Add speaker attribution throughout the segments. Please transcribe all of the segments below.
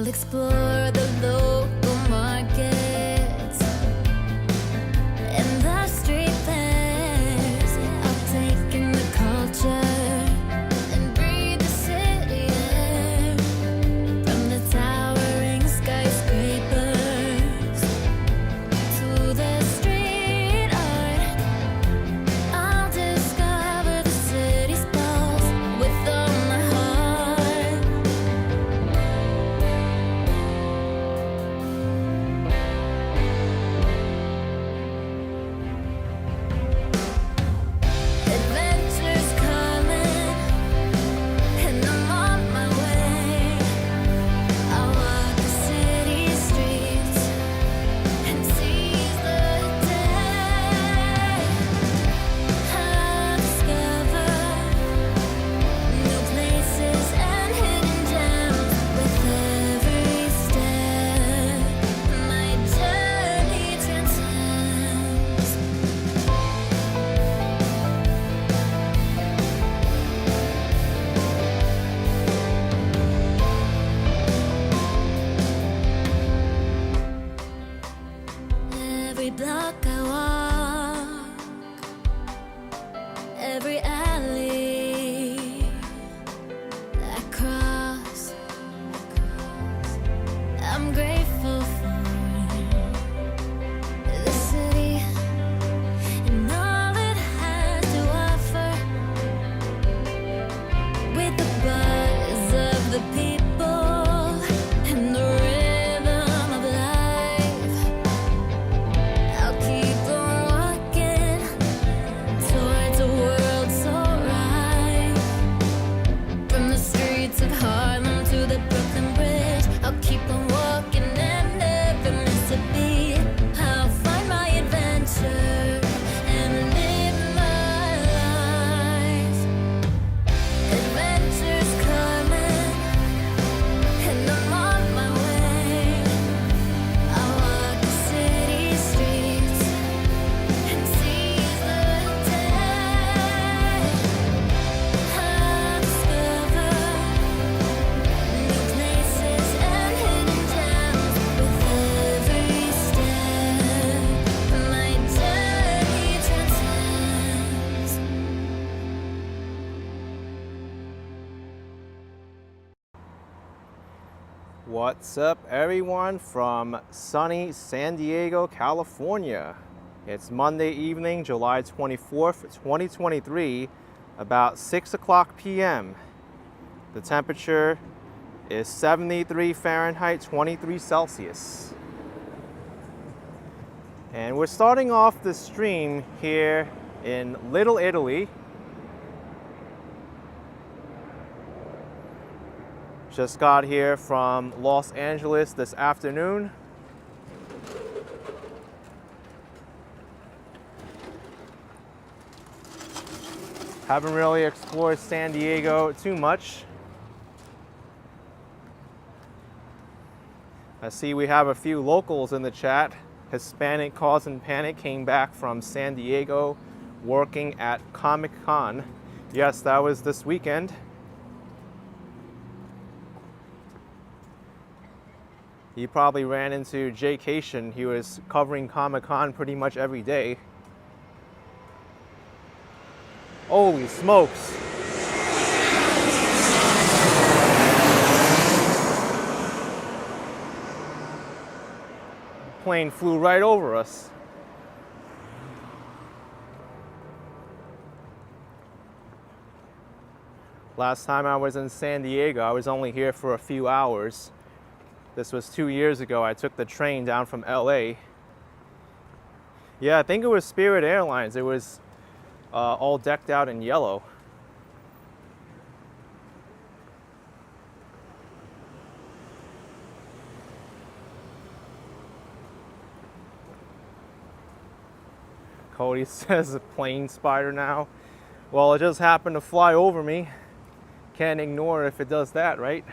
Speaker 1: explore the local markets and the street fairs. I'll take in the culture and breathe the city air. From the towering skyscrapers to the street art, I'll discover the city's pulse with all my heart. Adventure's calling, and I'm on my way. I'll walk the city streets and seize the day. I'll discover new places and hidden gems with every step. My journey transcends. Every block I walk, every alley I cross, I'm grateful for the city and all it has to offer. With the buzz of the people and the rhythm of life, I'll keep on walking towards a world so right. From the streets of Harlem to the Brooklyn Bridge, I'll keep on walking and never miss a beat. I'll find my adventure and live my life. Adventure's calling, and I'm on my way. I'll walk the city streets and seize the day. I'll discover new places and hidden gems with every step. My journey transcends.
Speaker 2: What's up, everyone, from sunny San Diego, California? It's Monday evening, July 24th, 2023, about 6 o'clock p.m. The temperature is 73 Fahrenheit, 23 Celsius. And we're starting off the stream here in Little Italy. Just got here from Los Angeles this afternoon. Haven't really explored San Diego too much. I see we have a few locals in the chat. Hispanic Causing Panic came back from San Diego working at Comic-Con. Yes, that was this weekend. He probably ran into Jaycation. He was covering Comic-Con pretty much every day. Holy smokes. Plane flew right over us. Last time I was in San Diego, I was only here for a few hours. This was 2 years ago. I took the train down from LA. Yeah, I think it was Spirit Airlines. It was all decked out in yellow. Cody says a plane spider now. Well, it just happened to fly over me. Can't ignore it if it does that, right?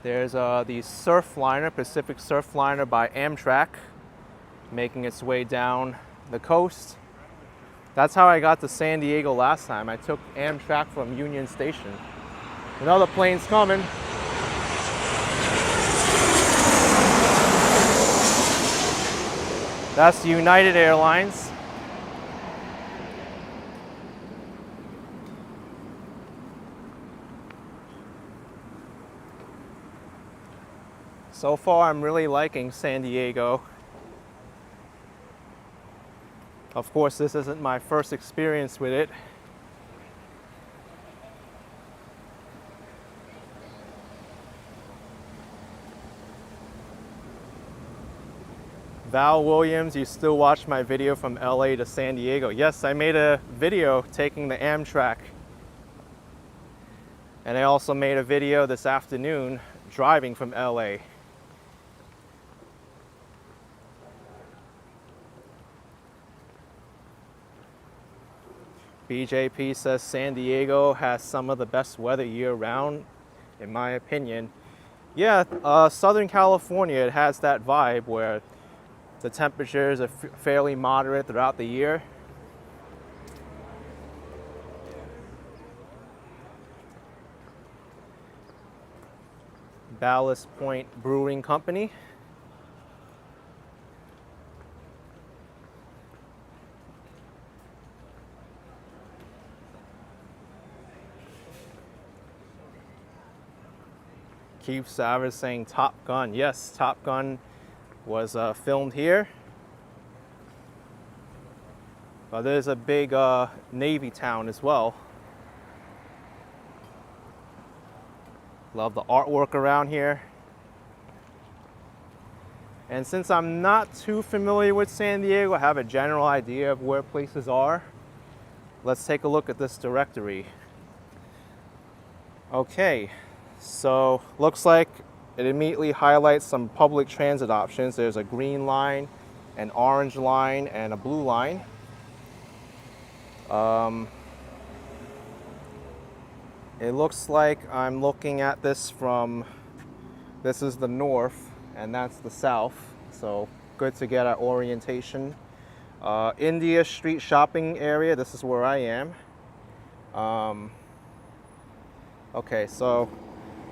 Speaker 2: There's the Surfliner, Pacific Surfliner by Amtrak, making its way down the coast. That's how I got to San Diego last time. I took Amtrak from Union Station. Another plane's coming. That's United Airlines. So far, I'm really liking San Diego. Of course, this isn't my first experience with it. Val Williams, you still watch my video from LA to San Diego. Yes, I made a video taking the Amtrak. And I also made a video this afternoon driving from LA. BJP says San Diego has some of the best weather year-round, in my opinion. Yeah, Southern California, it has that vibe where the temperatures are fairly moderate throughout the year. Ballast Point Brewing Company. Keith Savage saying Top Gun. Yes, Top Gun was filmed here. But there's a big Navy town as well. Love the artwork around here. And since I'm not too familiar with San Diego, I have a general idea of where places are. Let's take a look at this directory. Okay. So looks like it immediately highlights some public transit options. There's a green line, an orange line, and a blue line. It looks like I'm looking at this from, this is the north and that's the south. So good to get our orientation. India Street shopping area, this is where I am. Okay, so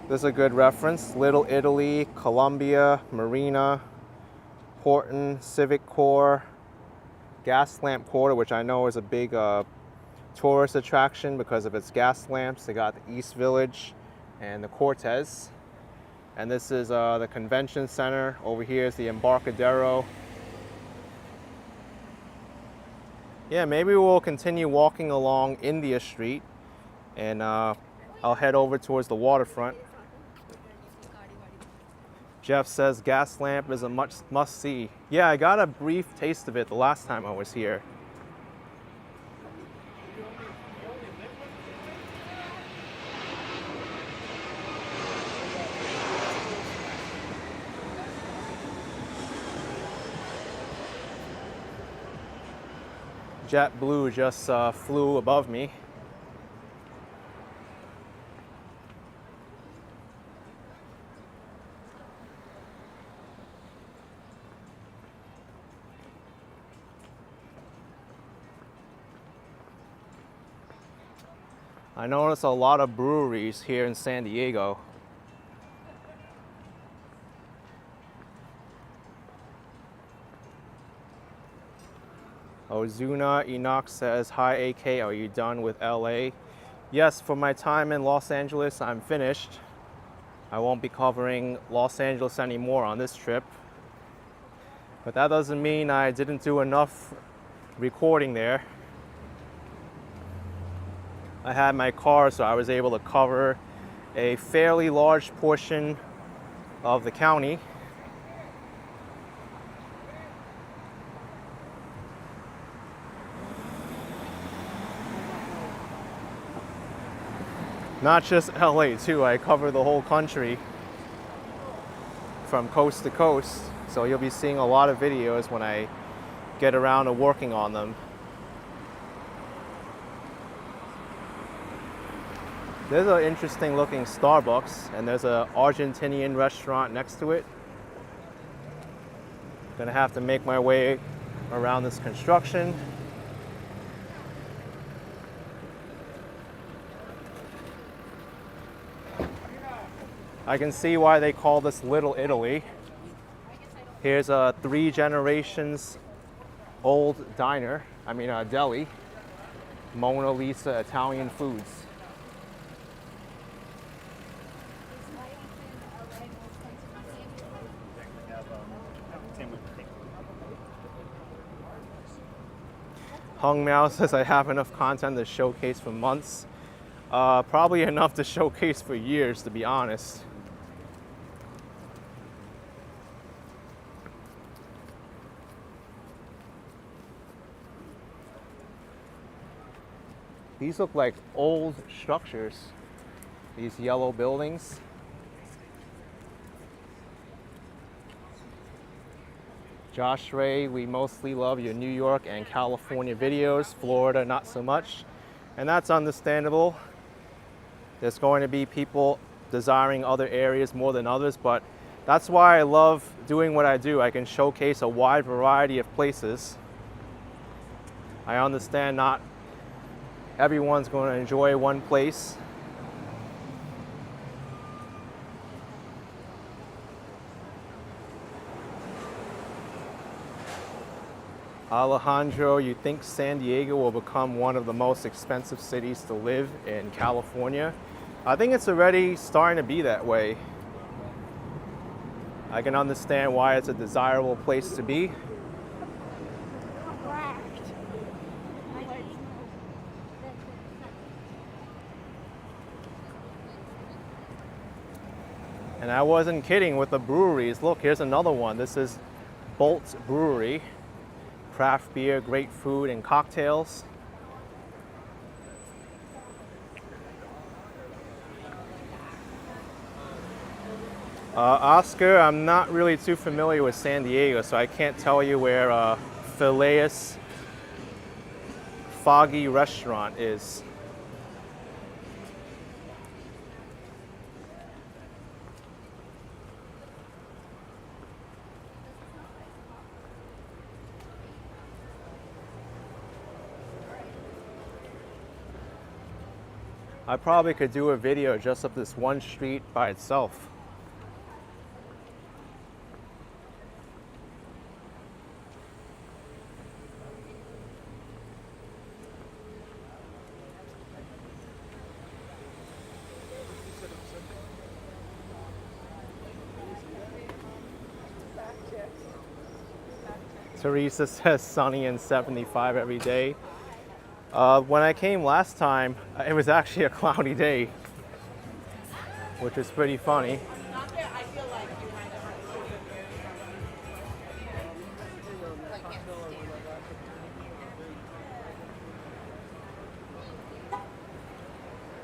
Speaker 2: this is a good reference. Little Italy, Columbia, Marina, Portland, Civic Core, Gas Lamp Quarter, which I know is a big tourist attraction because of its gas lamps. They got the East Village and the Cortez. And this is the convention center. Over here is the Embarcadero. Yeah, maybe we'll continue walking along India Street and I'll head over towards the waterfront. Jeff says gas lamp is a must-see. Yeah, I got a brief taste of it the last time I was here. JetBlue just flew above me. I noticed a lot of breweries here in San Diego. Ozuna Enoch says, hi AK, are you done with LA? Yes, for my time in Los Angeles, I'm finished. I won't be covering Los Angeles anymore on this trip. But that doesn't mean I didn't do enough recording there. I had my car, so I was able to cover a fairly large portion of the county. Not just LA too, I cover the whole country from coast to coast. So you'll be seeing a lot of videos when I get around to working on them. There's an interesting looking Starbucks and there's an Argentinian restaurant next to it. Gonna have to make my way around this construction. I can see why they call this Little Italy. Here's a 3 generations old diner, deli. Mona Lisa Italian foods. Hung Mao says I have enough content to showcase for months. Probably enough to showcase for years, to be honest. These look like old structures, these yellow buildings. Josh Ray, we mostly love your New York and California videos, Florida not so much, and that's understandable. There's going to be people desiring other areas more than others, but that's why I love doing what I do. I can showcase a wide variety of places. I understand not everyone's going to enjoy one place. Alejandro, you think San Diego will become one of the most expensive cities to live in California? I think it's already starting to be that way. I can understand why it's a desirable place to be. And I wasn't kidding with the breweries. Look, here's another one. This is Bolt's Brewery. Craft beer, great food, and cocktails. Oscar, I'm not really too familiar with San Diego, so I can't tell you where Phileas Foggy Restaurant is. I probably could do a video just of this one street by itself. Teresa says sunny and 75 every day. When I came last time, it was actually a cloudy day, which is pretty funny.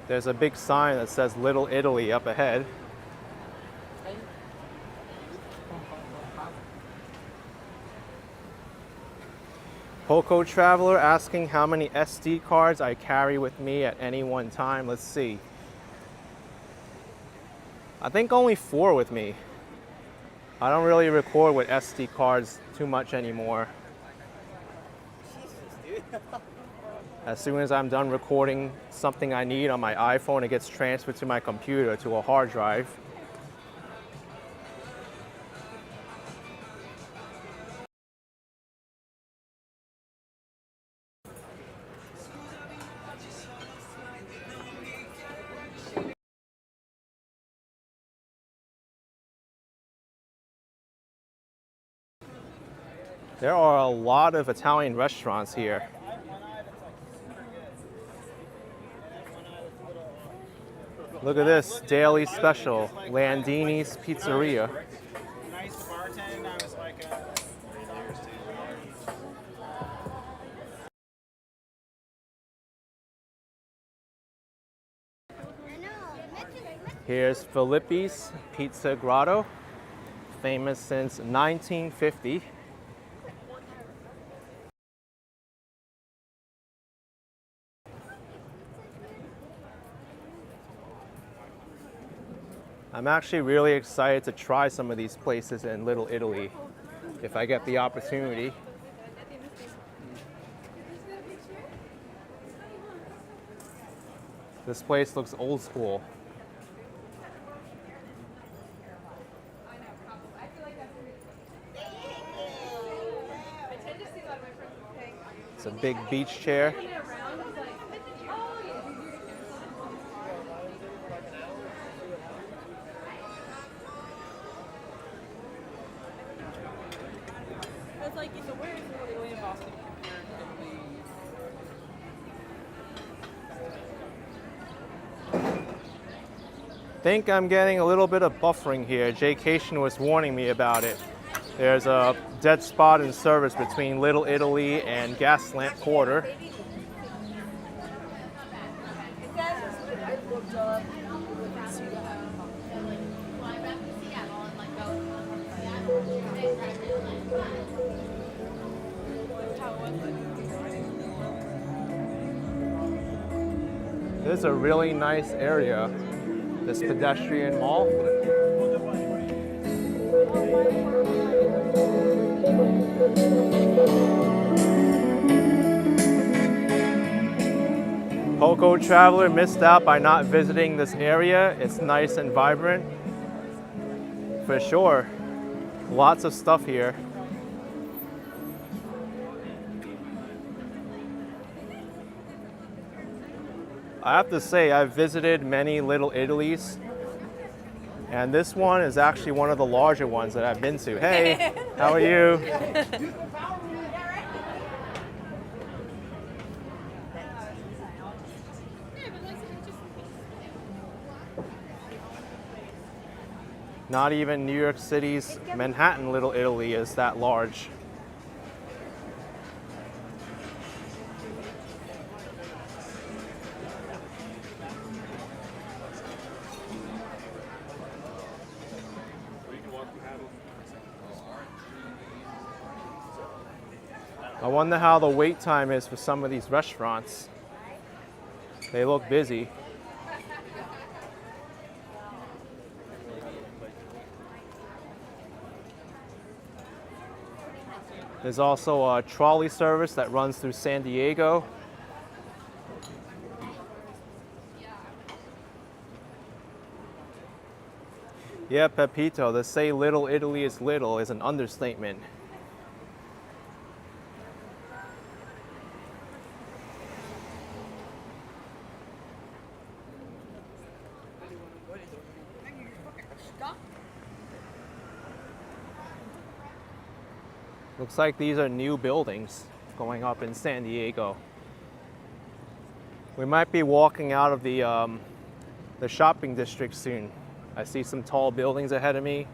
Speaker 2: There's a big sign that says Little Italy up ahead. Poco Traveler asking how many SD cards I carry with me at any one time. Let's see. I think only 4 with me. I don't really record with SD cards too much anymore. As soon as I'm done recording something I need on my iPhone, it gets transferred to my computer to a hard drive. There are a lot of Italian restaurants here. Look at this, daily special, Landini's Pizzeria.
Speaker 3: Nice bartend. I was like $3 too.
Speaker 2: Here's Filippi's Pizza Grotto, famous since 1950. I'm actually really excited to try some of these places in Little Italy if I get the opportunity. This place looks old school. It's a big beach chair.
Speaker 3: It's like, so where is Italy and Boston compared to
Speaker 2: Think I'm getting a little bit of buffering here. Jaycation was warning me about it. There's a dead spot in service between Little Italy and Gaslamp Quarter. This is a really nice area, this pedestrian mall. Poco traveler missed out by not visiting this area. It's nice and vibrant, for sure. Lots of stuff here. I have to say, I've visited many Little Italys, and this one is actually one of the larger ones that I've been to. Hey, how are you? Not even New York City's Manhattan Little Italy is that large. I wonder how the wait time is for some of these restaurants. They look busy. There's also a trolley service that runs through San Diego. Yeah, Pepito, to say Little Italy is little is an understatement. Looks like these are new buildings going up in San Diego. We might be walking out of the shopping district soon. I see some tall buildings ahead of me.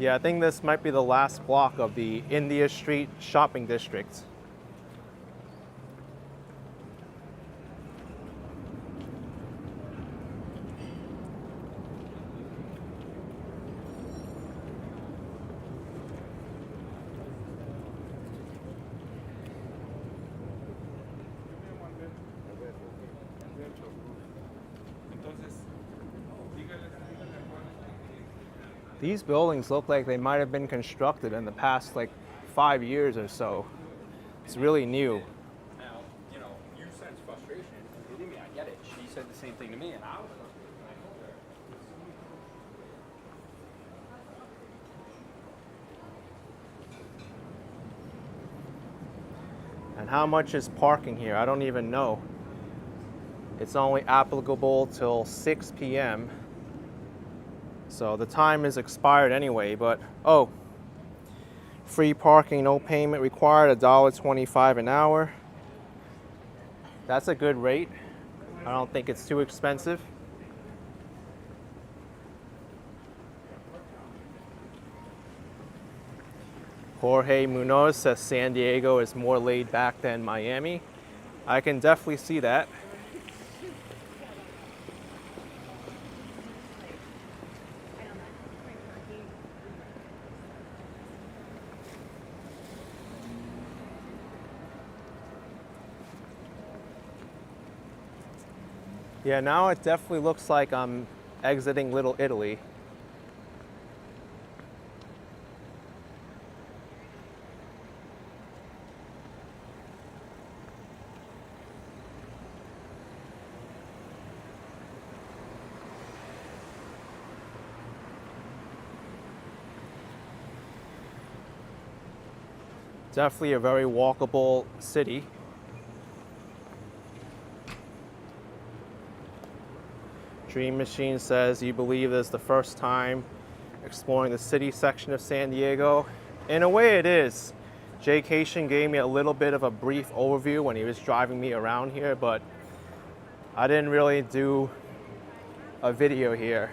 Speaker 2: Yeah, I think this might be the last block of the India Street shopping district. These buildings look like they might have been constructed in the past like 5 years or so. It's really new.
Speaker 4: Now, you know, you sense frustration. Believe me, I get it. She said the same thing to me, and I was.
Speaker 2: And how much is parking here? I don't even know. It's only applicable till 6 p.m. So the time is expired anyway, but oh, free parking, no payment required, $1.25 an hour. That's a good rate. I don't think it's too expensive. Jorge Munoz says San Diego is more laid back than Miami. I can definitely see that. Yeah, now it definitely looks like I'm exiting Little Italy. Definitely a very walkable city. Dream Machine says, you believe this is the first time exploring the city section of San Diego? In a way it is. Jaycation gave me a little bit of a brief overview when he was driving me around here, but I didn't really do a video here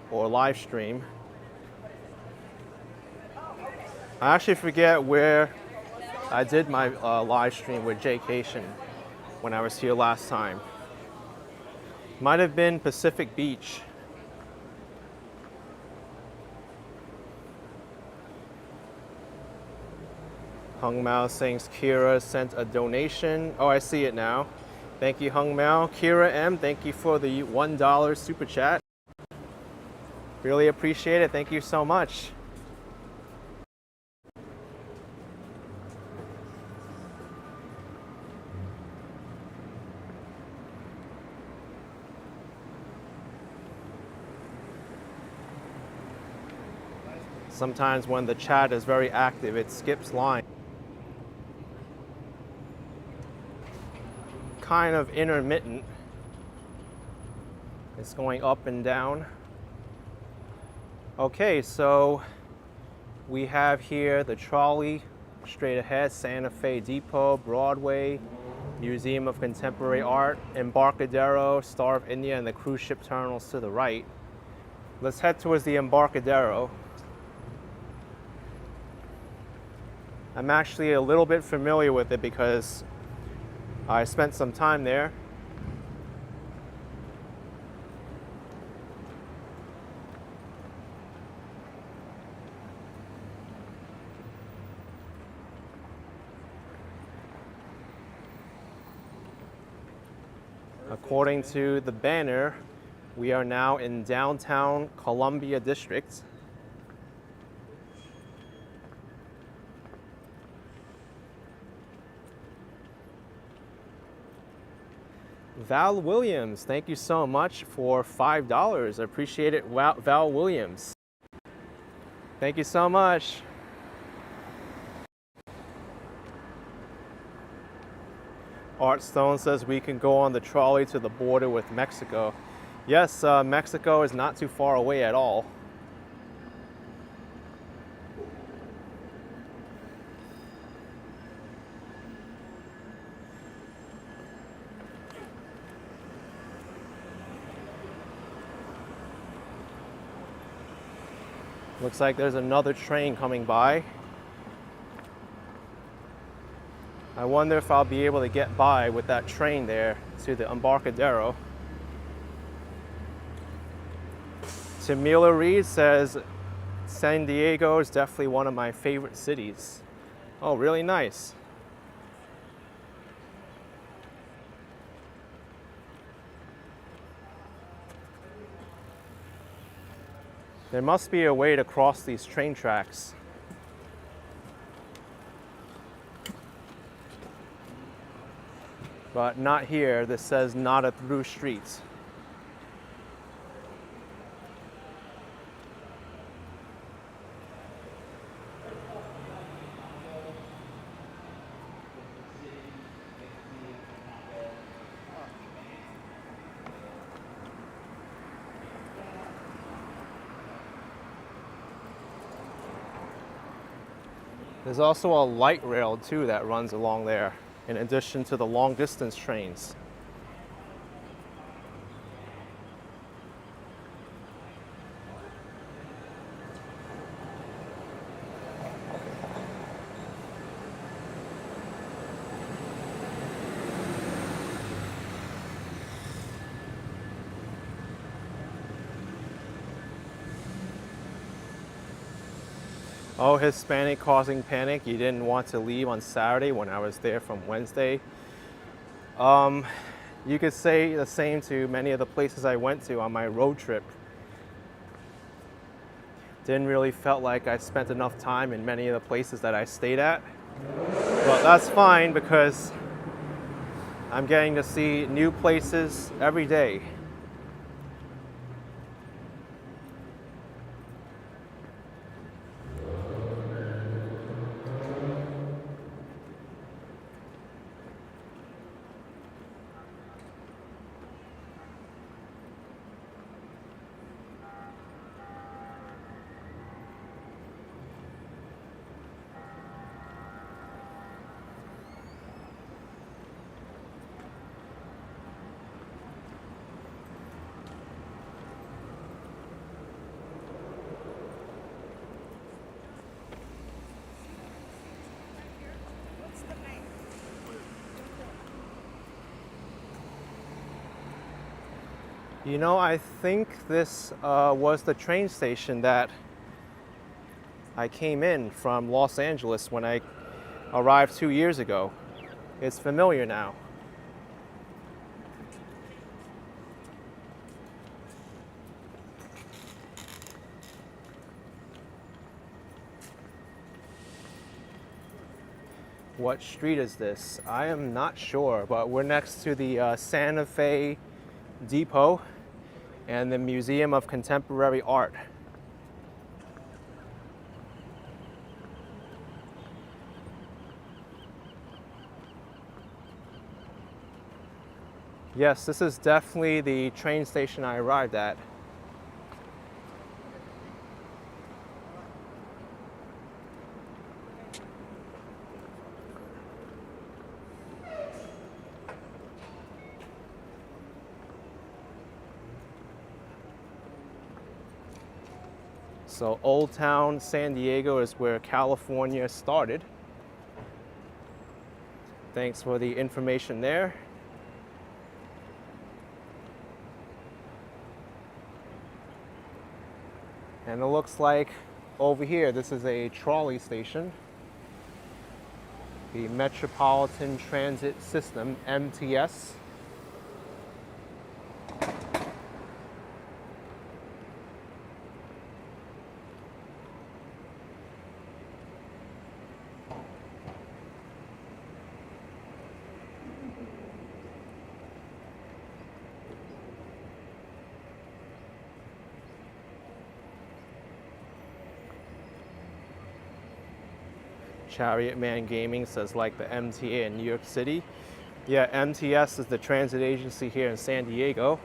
Speaker 2: or live stream. I actually forget where I did my live stream with Jaycation when I was here last time. Might have been Pacific Beach. Hung Mao thinks Kira sent a donation. Oh, I see it now. Thank you, Hung Mao. Kira M, thank you for the $1 super chat. Really appreciate it. Thank you so much. Sometimes when the chat is very active, it skips line. Kind of intermittent. It's going up and down. Okay, so we have here the trolley straight ahead, Santa Fe Depot, Broadway, Museum of Contemporary Art, Embarcadero, Star of India, and the cruise ship terminals to the right. Let's head towards the Embarcadero. I'm actually a little bit familiar with it because I spent some time there. According to the banner, we are now in downtown Columbia District. Val Williams, thank you so much for $5. I appreciate it, Val Williams. Thank you so much. Art Stone says we can go on the trolley to the border with Mexico. Yes, Mexico is not too far away at all. Looks like there's another train coming by. I wonder if I'll be able to get by with that train there to the Embarcadero. Tamila Reed says, San Diego is definitely one of my favorite cities. Oh, really nice. There must be a way to cross these train tracks. But not here. This says not a through street. There's also a light rail too that runs along there, in addition to the long distance trains. Oh, Hispanic causing panic. You didn't want to leave on Saturday when I was there from Wednesday. You could say the same to many of the places I went to on my road trip. Didn't really felt like I spent enough time in many of the places that I stayed at. But that's fine because I'm getting to see new places every day. You know, I think this was the train station that I came in from Los Angeles when I arrived 2 years ago. It's familiar now. What street is this? I am not sure, but we're next to the Santa Fe Depot and the Museum of Contemporary Art. Yes, this is definitely the train station I arrived at. So Old Town San Diego is where California started. Thanks for the information there. And it looks like over here, this is a trolley station. The Metropolitan Transit System, MTS. Chariot Man Gaming says like the MTA in New York City. Yeah, MTS is the transit agency here in San Diego.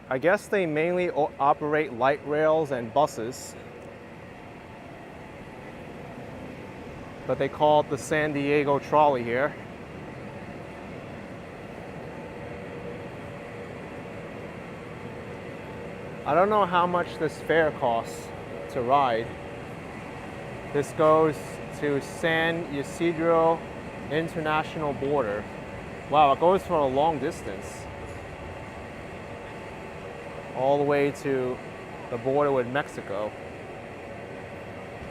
Speaker 2: I guess they mainly operate light rails and buses, but they call it the San Diego Trolley here. I don't know how much this fare costs to ride. This goes to San Ysidro International Border. Wow, it goes for a long distance. All the way to the border with Mexico.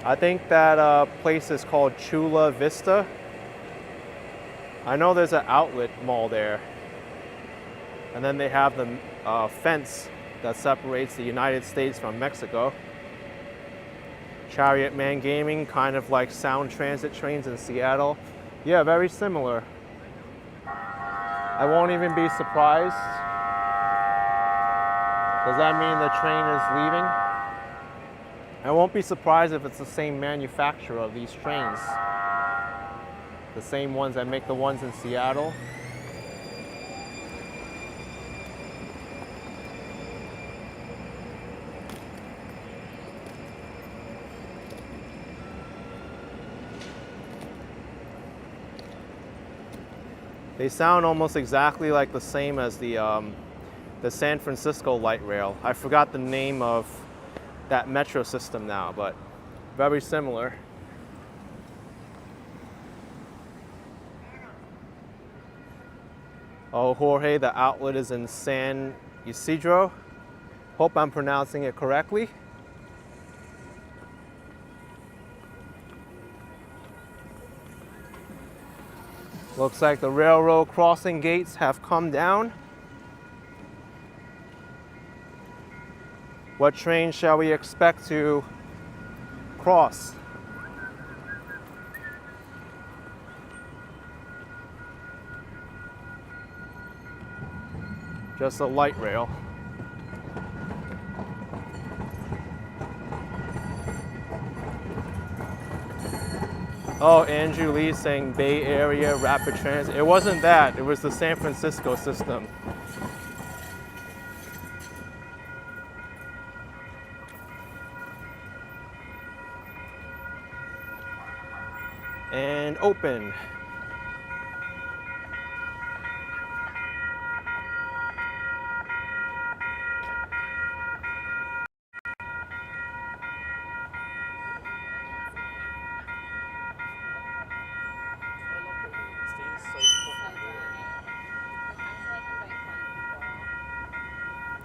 Speaker 2: I think that place is called Chula Vista. I know there's an outlet mall there. And then they have the fence that separates the United States from Mexico. Chariot Man Gaming, kind of like Sound Transit trains in Seattle. Yeah, very similar. I won't even be surprised. Does that mean the train is leaving? I won't be surprised if it's the same manufacturer of these trains. The same ones that make the ones in Seattle. They sound almost exactly like the same as the San Francisco light rail. I forgot the name of that metro system now, but very similar. Oh, Jorge, the outlet is in San Ysidro. Hope I'm pronouncing it correctly. Looks like the railroad crossing gates have come down. What train shall we expect to cross? Just a light rail. Oh, Andrew Lee saying Bay Area Rapid Transit. It wasn't that, it was the San Francisco system. And open.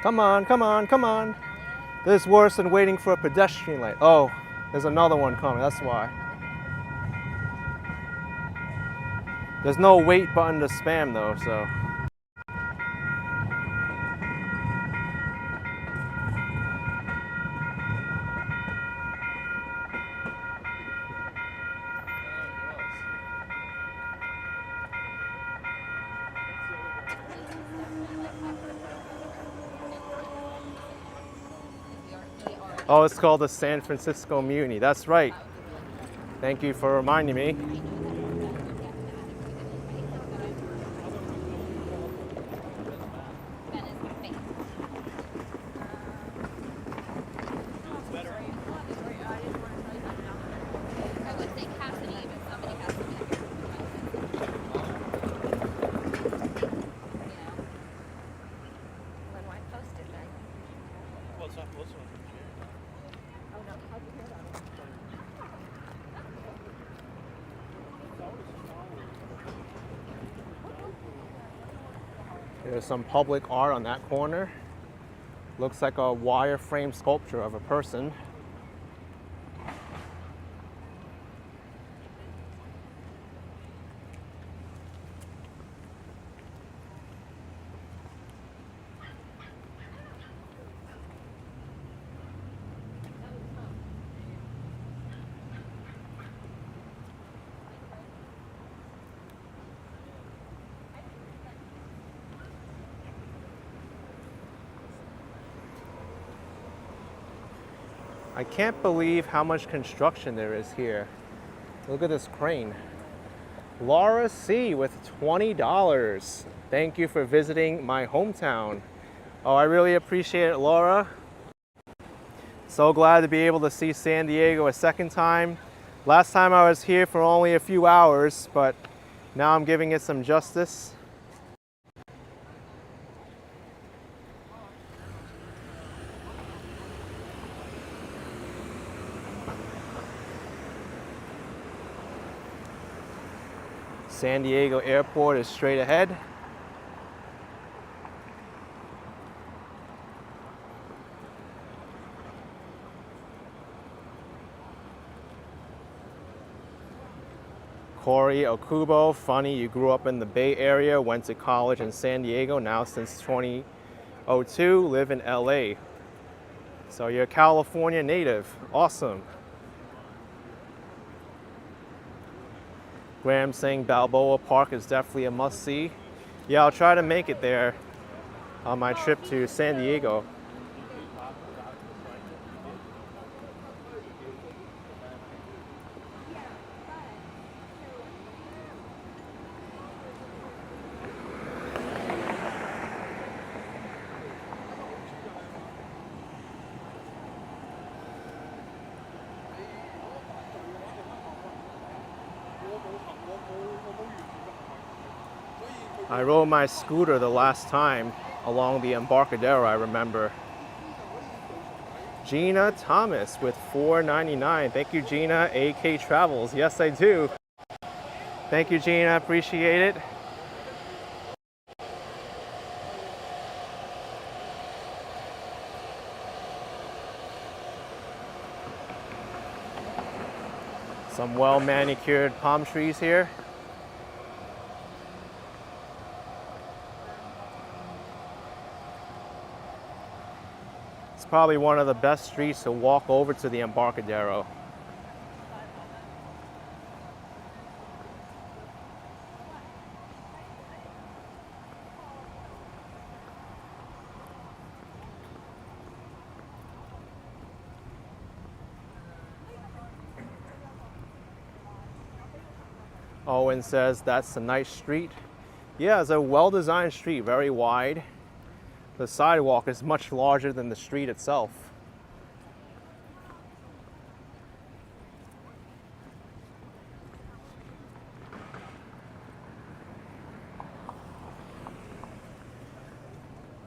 Speaker 2: Come on, come on, come on. This is worse than waiting for a pedestrian light. Oh, there's another one coming, that's why. There's no wait button to spam though, so. Oh, it's called the San Francisco Muni. That's right. Thank you for reminding me. There's some public art on that corner. Looks like a wireframe sculpture of a person. I can't believe how much construction there is here. Look at this crane. Laura C with $20. Thank you for visiting my hometown. Oh, I really appreciate it, Laura. So glad to be able to see San Diego a second time. Last time I was here for only a few hours, but now I'm giving it some justice. San Diego Airport is straight ahead. Corey Okubo, funny, you grew up in the Bay Area, went to college in San Diego, now since 2002, live in LA. So you're a California native, awesome. Graham saying Balboa Park is definitely a must-see. Yeah, I'll try to make it there on my trip to San Diego. I rode my scooter the last time along the Embarcadero, I remember. Gina Thomas with $4.99. Thank you, Gina. AK Travels. Yes, I do. Thank you, Gina. Appreciate it. Some well-manicured palm trees here. It's probably one of the best streets to walk over to the Embarcadero. Owen says that's a nice street. Yeah, it's a well-designed street, very wide. The sidewalk is much larger than the street itself.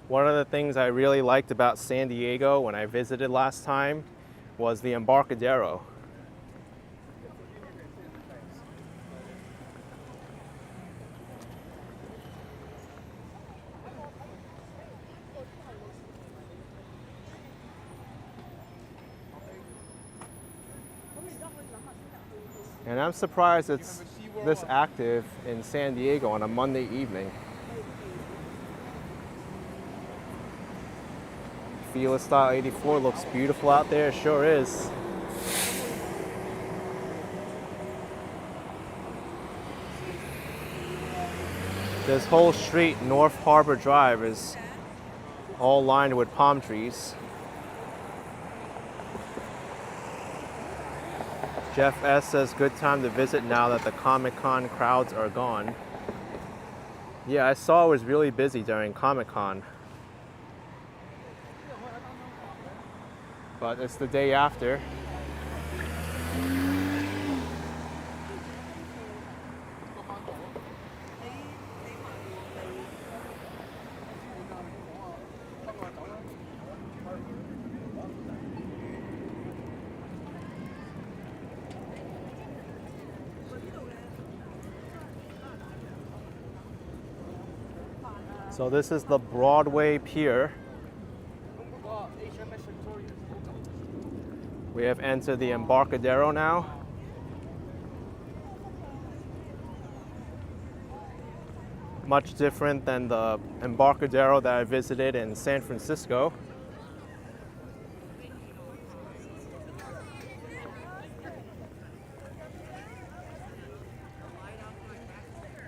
Speaker 2: One of the things I really liked about San Diego when I visited last time was the Embarcadero. And I'm surprised it's this active in San Diego on a Monday evening. Fila Style 84 looks beautiful out there, it sure is. This whole street, North Harbor Drive, is all lined with palm trees. Jeff S. says, good time to visit now that the Comic-Con crowds are gone. Yeah, I saw it was really busy during Comic-Con. But it's the day after. So this is the Broadway Pier. We have entered the Embarcadero now. Much different than the Embarcadero that I visited in San Francisco.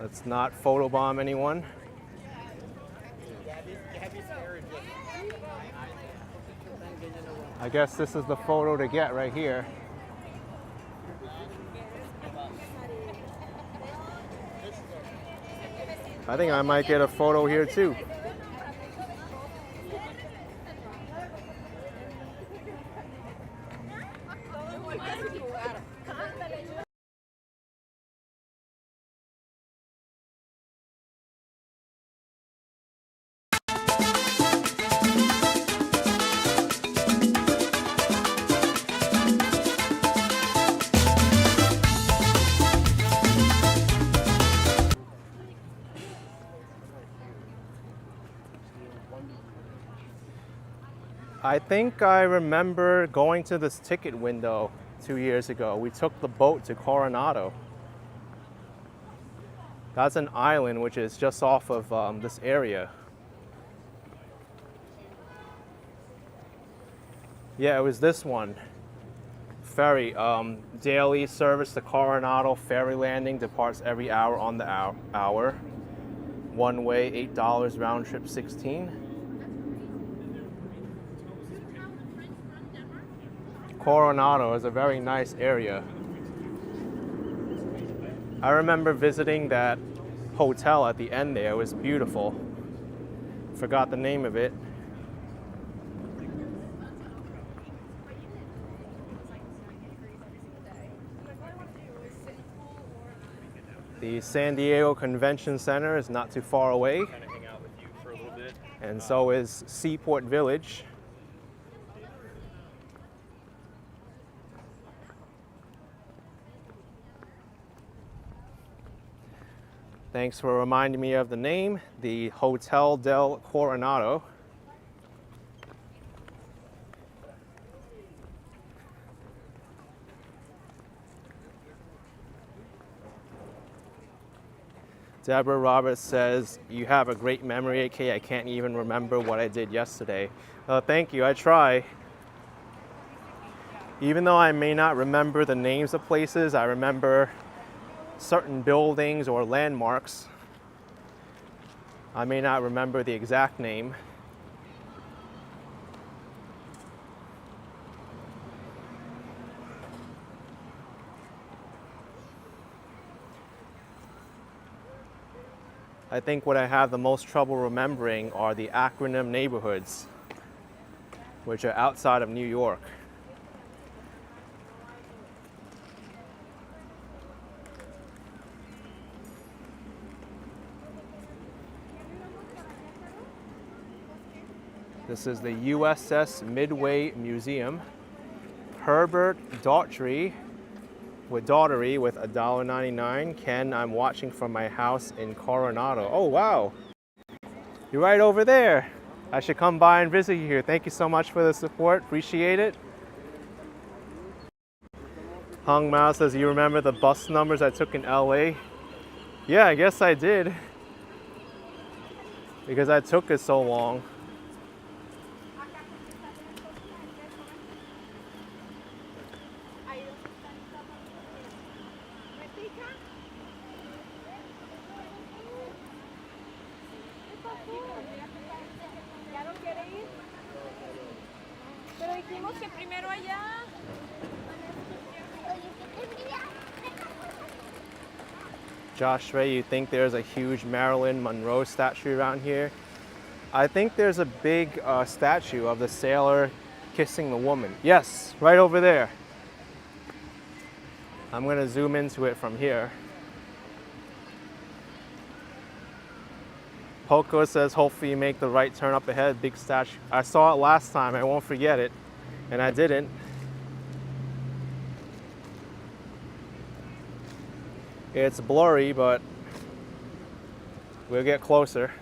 Speaker 2: Let's not photobomb anyone. I guess this is the photo to get right here. I think I might get a photo here too. I think I remember going to this ticket window 2 years ago. We took the boat to Coronado. That's an island which is just off of this area. Yeah, it was this one. Ferry, daily service to Coronado, ferry landing, departs every hour on the hour. One way, $8, round trip 16. Coronado is a very nice area. I remember visiting that hotel at the end there. It was beautiful. Forgot the name of it. The San Diego Convention Center is not too far away. And so is Seaport Village. Thanks for reminding me of the name, the Hotel del Coronado. Deborah Roberts says, you have a great memory, AK. I can't even remember what I did yesterday. Thank you, I try. Even though I may not remember the names of places, I remember certain buildings or landmarks. I may not remember the exact name. I think what I have the most trouble remembering are the acronym neighborhoods, which are outside of New York. This is the USS Midway Museum. Herbert Daughtry with $1.99. Ken, I'm watching from my house in Coronado. Oh, wow. You're right over there. I should come by and visit you here. Thank you so much for the support. Appreciate it. Hung Mao says, you remember the bus numbers I took in LA? Yeah, I guess I did. Because I took it so long.
Speaker 5: Pero dijimos que primero allá.
Speaker 2: Josh Ray, you think there's a huge Marilyn Monroe statue around here? I think there's a big statue of the sailor kissing the woman. Yes, right over there. I'm gonna zoom into it from here. Poco says, hopefully you make the right turn up ahead, big statue. I saw it last time, I won't forget it, and I didn't. It's blurry, but we'll get closer.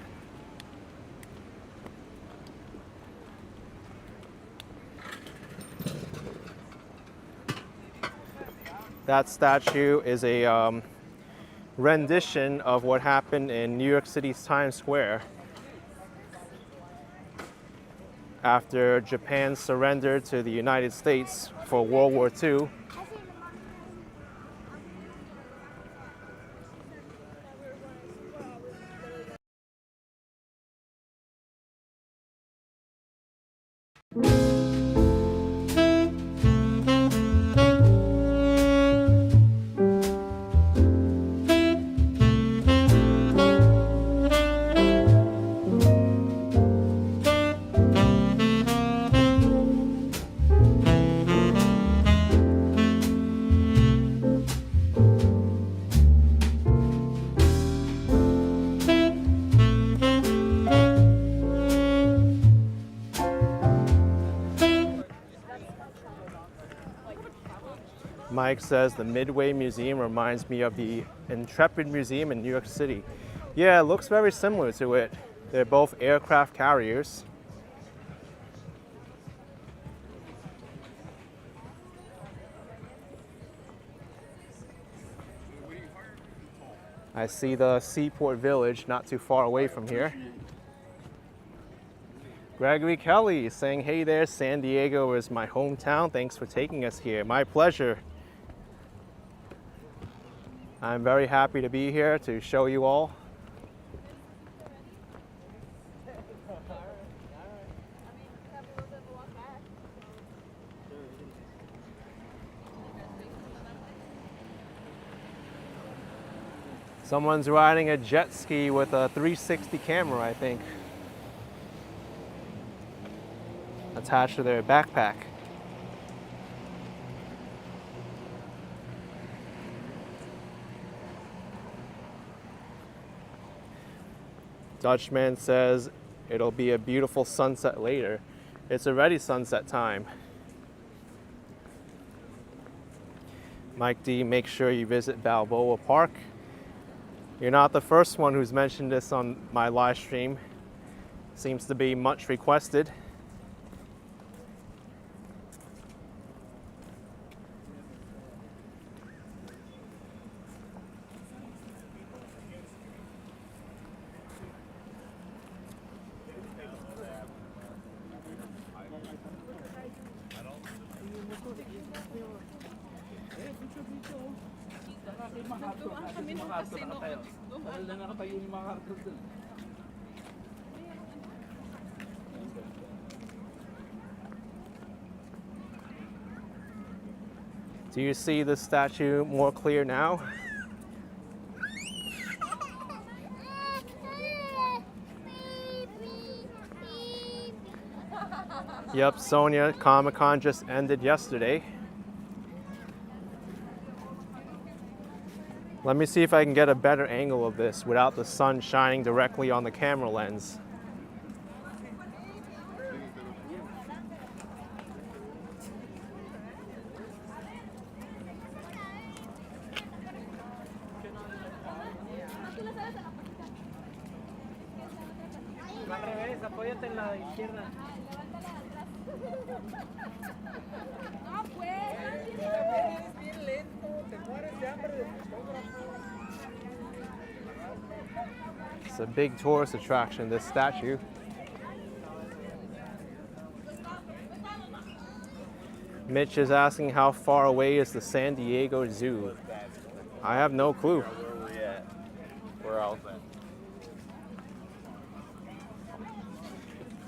Speaker 2: That statue is a rendition of what happened in New York City's Times Square after Japan surrendered to the United States for World War II. Mike says the Midway Museum reminds me of the Intrepid Museum in New York City. Yeah, it looks very similar to it. They're both aircraft carriers. I see the Seaport Village not too far away from here. Gregory Kelly saying, hey there, San Diego is my hometown. Thanks for taking us here. My pleasure. I'm very happy to be here to show you all. Someone's riding a jet ski with a 360 camera, I think, attached to their backpack. Dutchman says it'll be a beautiful sunset later. It's already sunset time. Mike D, make sure you visit Balboa Park. You're not the first one who's mentioned this on my live stream. Seems to be much requested. Do you see the statue more clear now? Yep, Sonia, Comic-Con just ended yesterday. Let me see if I can get a better angle of this without the sun shining directly on the camera lens.
Speaker 3: Al revés, apóyate en la izquierda.
Speaker 5: No, pues.
Speaker 2: It's a big tourist attraction, this statue. Mitch is asking how far away is the San Diego Zoo. I have no clue.
Speaker 3: Where we at? Where else then?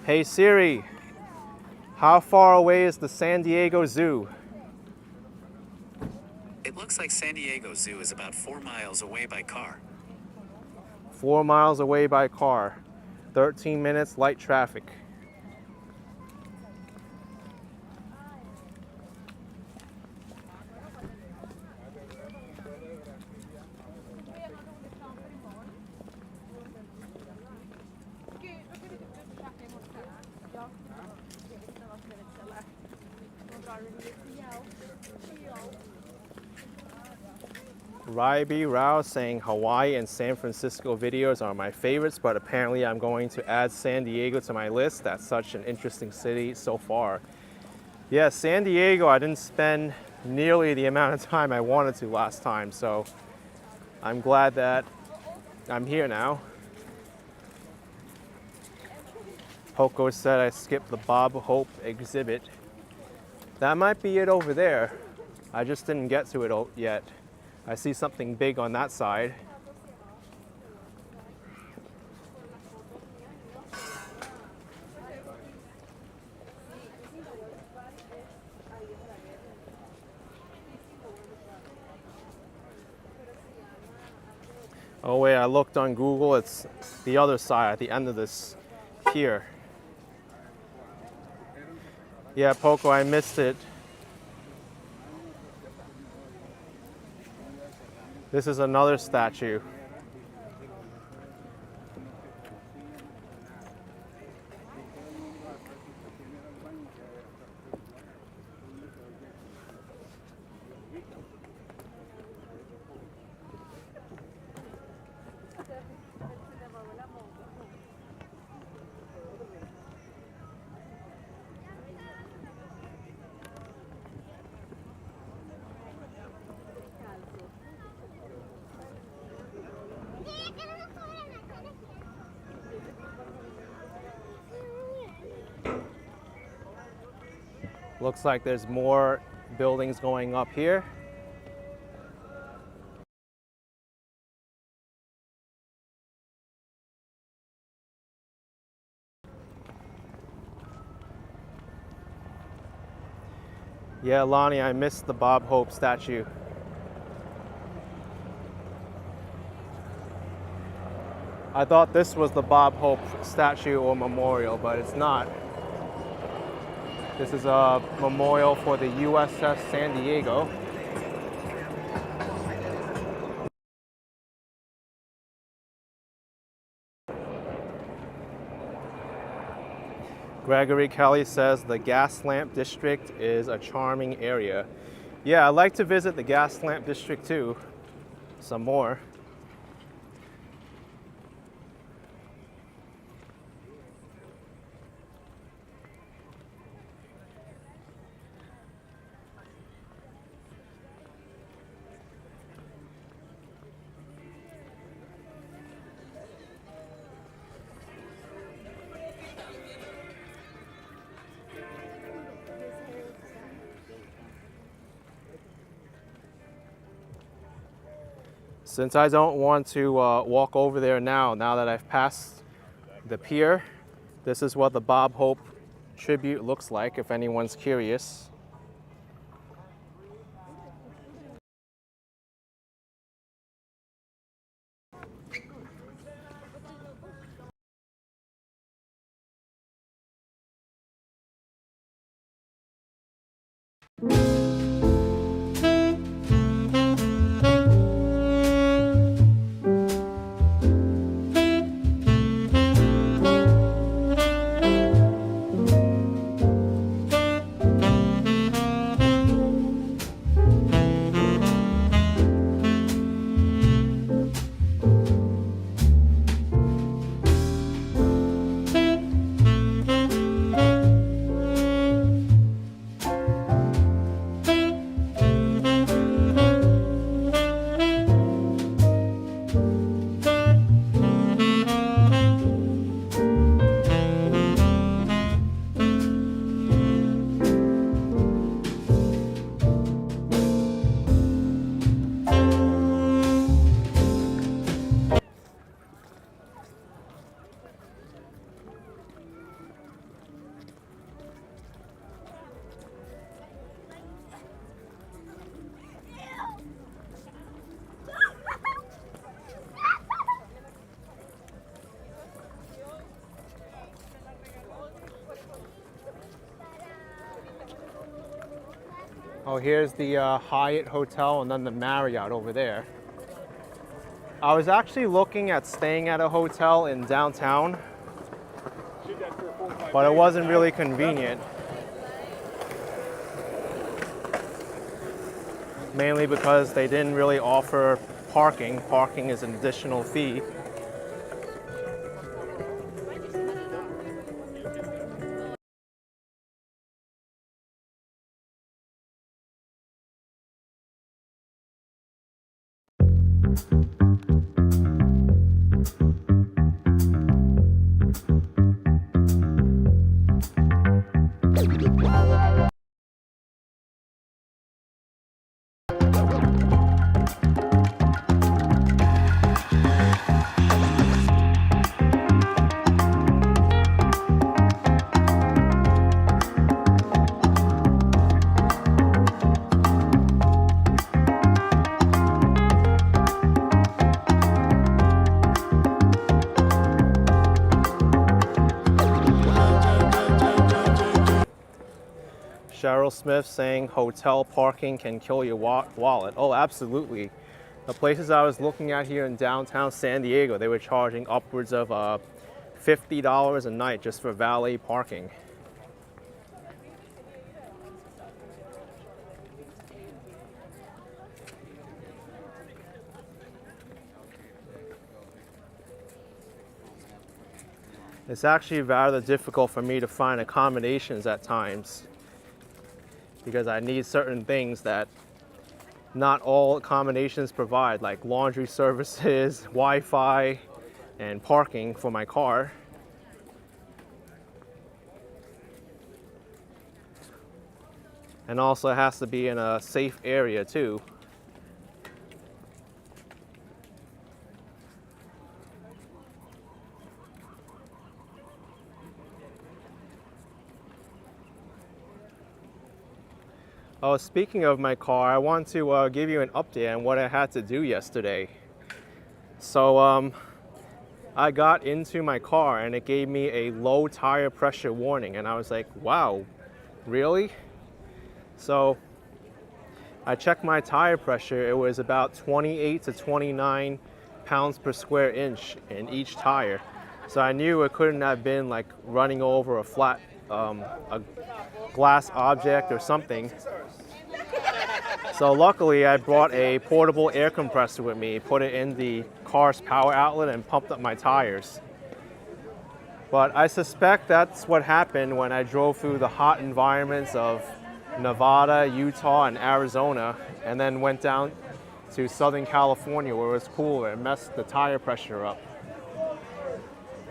Speaker 2: Hey Siri, how far away is the San Diego Zoo?
Speaker 5: It looks like San Diego Zoo is about 4 miles away by car.
Speaker 2: 4 miles away by car. 13 minutes, light traffic. Ryby Rao saying Hawaii and San Francisco videos are my favorites, but apparently I'm going to add San Diego to my list. That's such an interesting city so far. Yeah, San Diego, I didn't spend nearly the amount of time I wanted to last time, so I'm glad that I'm here now. Poco said I skipped the Bob Hope exhibit. That might be it over there. I just didn't get to it yet. I see something big on that side. Oh wait, I looked on Google, it's the other side at the end of this pier. Yeah, Poco, I missed it. This is another statue. Looks like there's more buildings going up here. Yeah, Lonnie, I missed the Bob Hope statue. I thought this was the Bob Hope statue or memorial, but it's not. This is a memorial for the USS San Diego. Gregory Kelly says the Gaslamp District is a charming area. Yeah, I'd like to visit the Gaslamp District too, some more. Since I don't want to walk over there now that I've passed the pier, this is what the Bob Hope tribute looks like, if anyone's curious. Oh, here's the Hyatt Hotel and then the Marriott over there. I was actually looking at staying at a hotel in downtown, but it wasn't really convenient. Mainly because they didn't really offer parking. Parking is an additional fee. Cheryl Smith saying hotel parking can kill your wallet. Oh, absolutely. The places I was looking at here in downtown San Diego, they were charging upwards of $50 a night just for valet parking. It's actually rather difficult for me to find accommodations at times, because I need certain things that not all accommodations provide, like laundry services, Wi-Fi, and parking for my car. And also it has to be in a safe area too. Oh, speaking of my car, I want to give you an update on what I had to do yesterday. So I got into my car and it gave me a low tire pressure warning, and I was like, wow, really? So I checked my tire pressure. It was about 28 to 29 pounds per square inch in each tire. So I knew it couldn't have been like running over a flat, a glass object or something. So luckily I brought a portable air compressor with me, put it in the car's power outlet and pumped up my tires. But I suspect that's what happened when I drove through the hot environments of Nevada, Utah, and Arizona, and then went down to Southern California where it was cooler and messed the tire pressure up.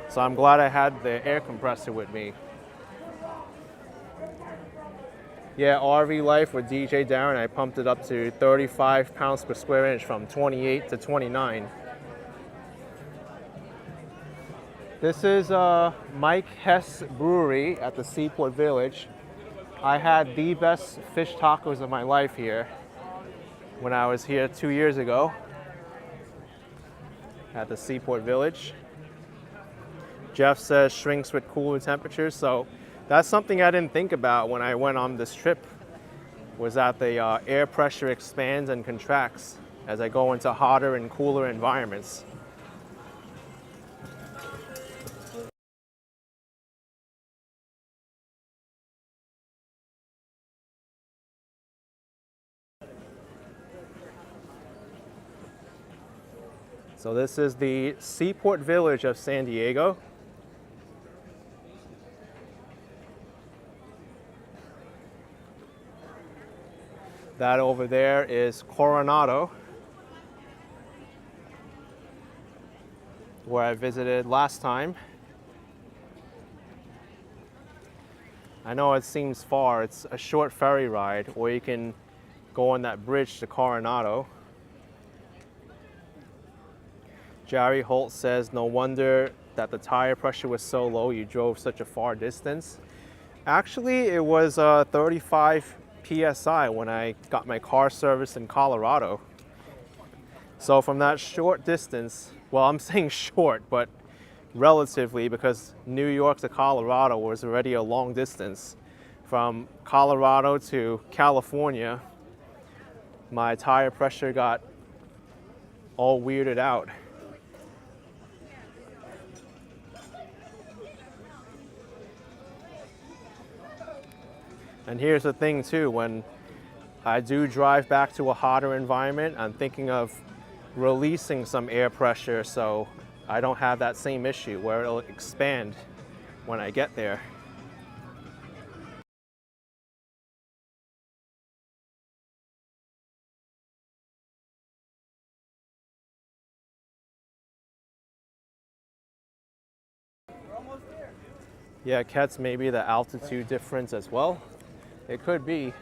Speaker 2: So I'm glad I had the air compressor with me. Yeah, RV life with DJ Darren, I pumped it up to 35 pounds per square inch from 28 to 29. This is Mike Hess Brewery at the Seaport Village. I had the best fish tacos of my life here when I was here 2 years ago at the Seaport Village. Jeff says shrinks with cooler temperatures, so that's something I didn't think about when I went on this trip, was that the air pressure expands and contracts as I go into hotter and cooler environments. So this is the Seaport Village of San Diego. That over there is Coronado, where I visited last time. I know it seems far, it's a short ferry ride, or you can go on that bridge to Coronado. Jerry Holt says, no wonder that the tire pressure was so low, you drove such a far distance. Actually, it was 35 PSI when I got my car serviced in Colorado. So from that short distance, well, I'm saying short, but relatively, because New York to Colorado was already a long distance. from Colorado to California, my tire pressure got all weirded out. And here's the thing too, when I do drive back to a hotter environment, I'm thinking of releasing some air pressure so I don't have that same issue where it'll expand when I get there. Yeah, Kets, maybe the altitude difference as well. It could be.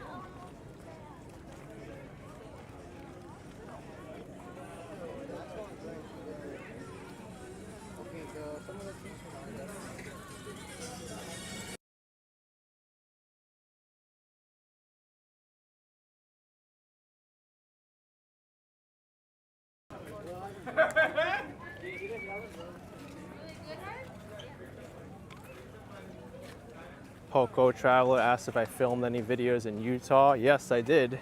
Speaker 2: Poco Traveler asked if I filmed any videos in Utah. Yes, I did.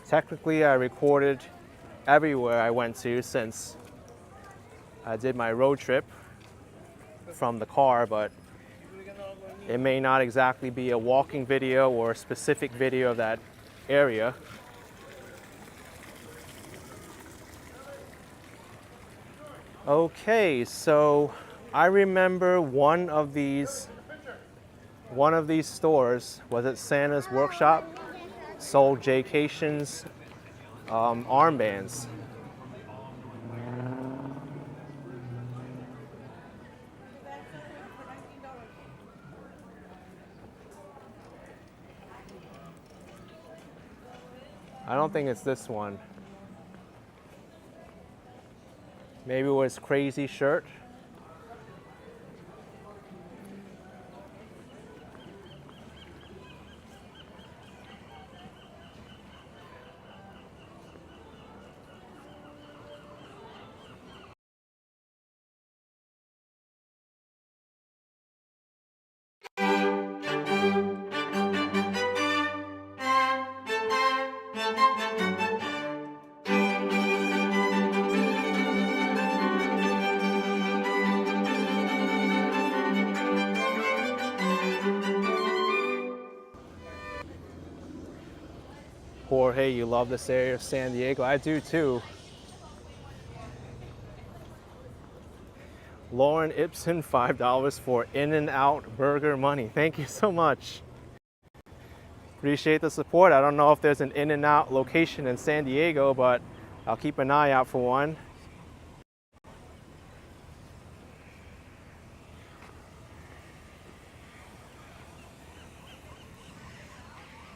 Speaker 2: Technically, I recorded everywhere I went to since I did my road trip from the car, but it may not exactly be a walking video or a specific video of that area. Okay, so I remember one of these stores was at Santa's Workshop, sold Jaycation's armbands. I don't think it's this one. Maybe it was Crazy Shirt. Jorge, you love this area of San Diego. I do too. Lauren Ibsen, $5 for In-N-Out burger money. Thank you so much. Appreciate the support. I don't know if there's an In-N-Out location in San Diego, but I'll keep an eye out for one.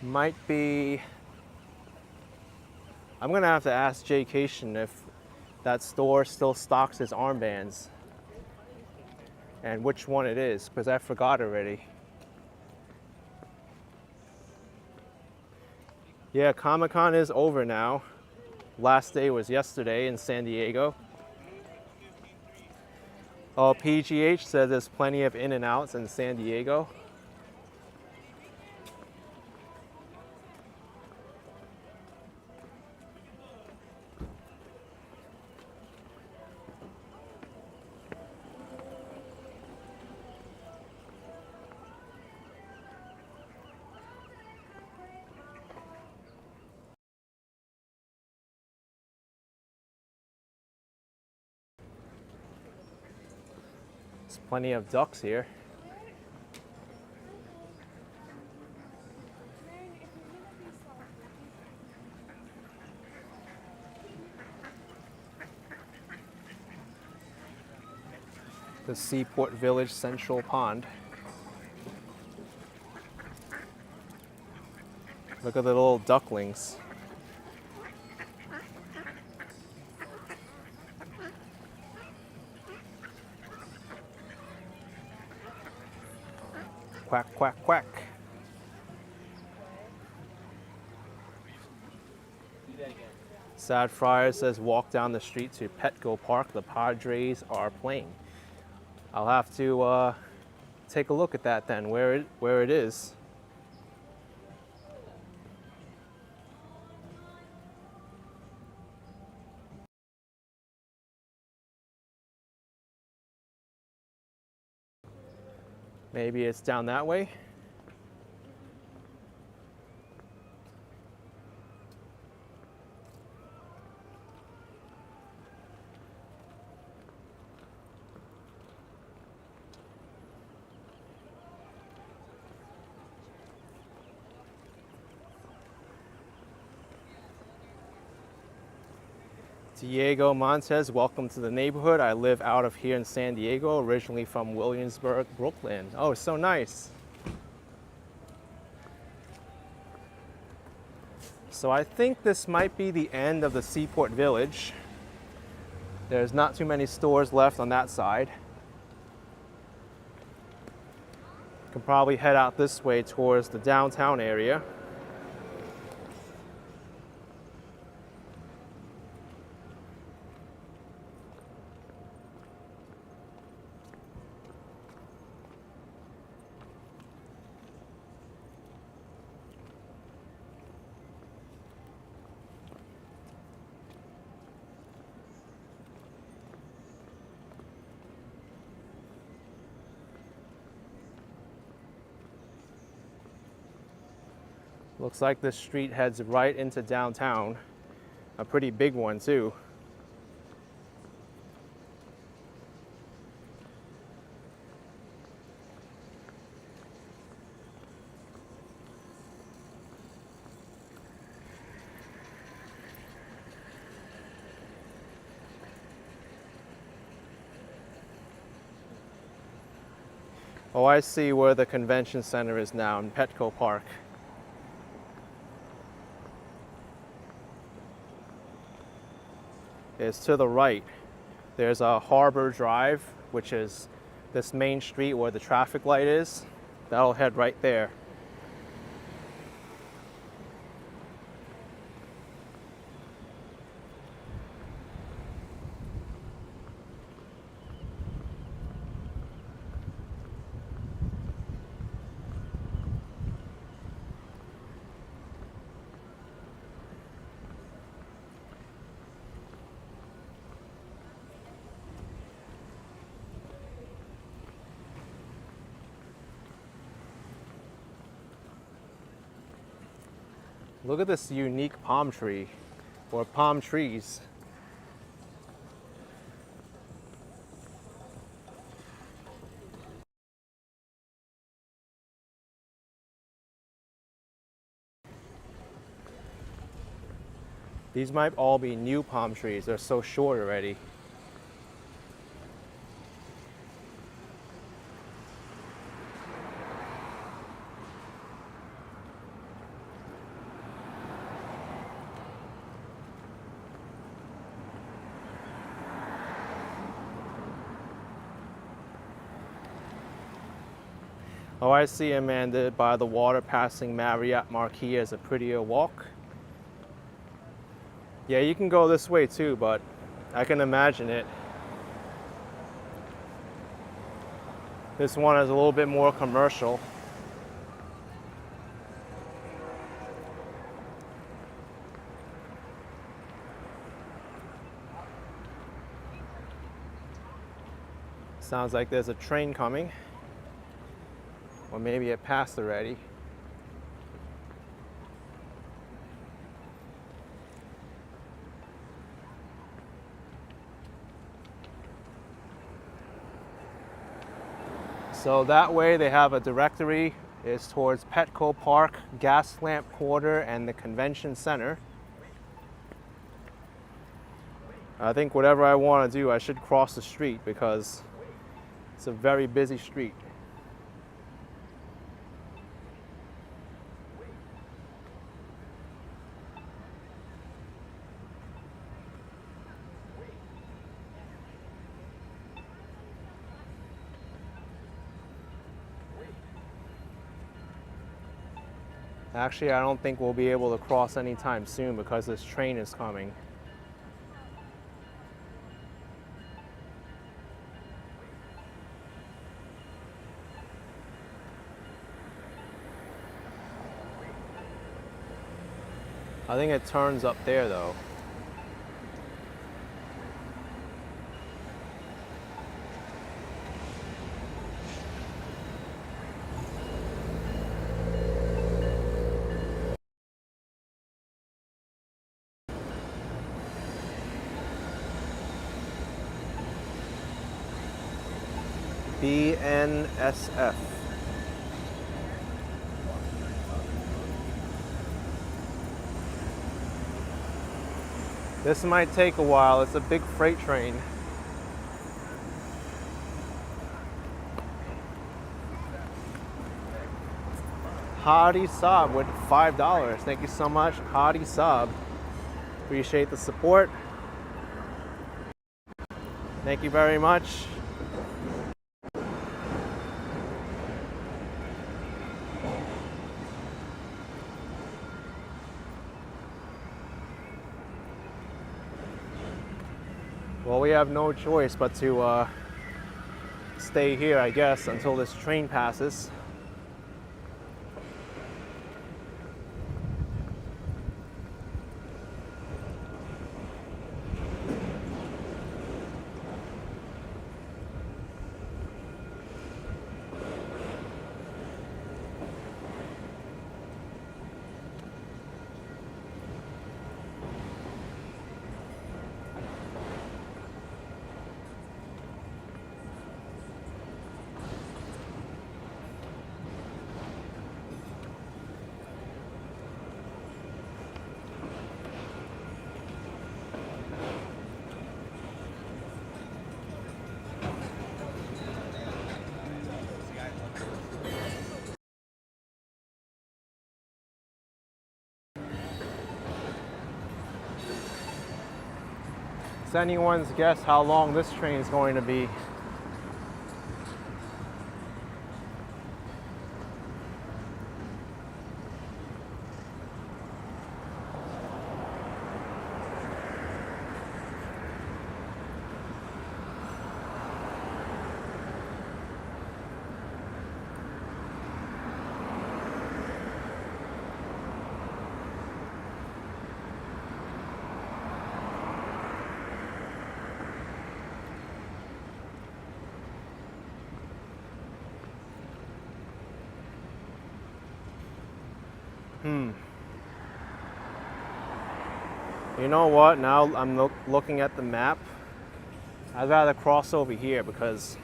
Speaker 2: Might be, I'm gonna have to ask Jaycation if that store still stocks his armbands and which one it is, because I forgot already. Yeah, Comic-Con is over now. Last day was yesterday in San Diego. Oh, PGH says there's plenty of In-N-Outs in San Diego. There's plenty of ducks here. The Seaport Village Central Pond. Look at the little ducklings. Quack, quack, quack. Sad Friar says walk down the street to Petco Park. The Padres are playing. I'll have to take a look at that then, where it is. Maybe it's down that way. Diego Montez, welcome to the neighborhood. I live out of here in San Diego, originally from Williamsburg, Brooklyn. Oh, so nice. So I think this might be the end of the Seaport Village. There's not too many stores left on that side. You can probably head out this way towards the downtown area. Looks like this street heads right into downtown. A pretty big one too. Oh, I see where the convention center is now in Petco Park. Is to the right. There's a Harbor Drive, which is this main street where the traffic light is. That'll head right there. Look at this unique palm tree, or palm trees. These might all be new palm trees. They're so short already. Oh, I see, Amanda, by the water passing Marriott Marquis as a prettier walk. Yeah, you can go this way too, but I can imagine it. This one is a little bit more commercial. Sounds like there's a train coming. Or maybe it passed already. So that way they have a directory. It's towards Petco Park, Gaslamp Quarter, and the Convention Center. I think whatever I want to do, I should cross the street because it's a very busy street. Actually, I don't think we'll be able to cross anytime soon because this train is coming. I think it turns up there though. BNSF. This might take a while. It's a big freight train. Hadi Saab with $5. Thank you so much, Hadi Saab. Appreciate the support. Thank you very much. Well, we have no choice but to stay here, I guess, until this train passes. It's anyone's guess how long this train is going to be. You know what? Now I'm looking at the map. I'd rather cross over here because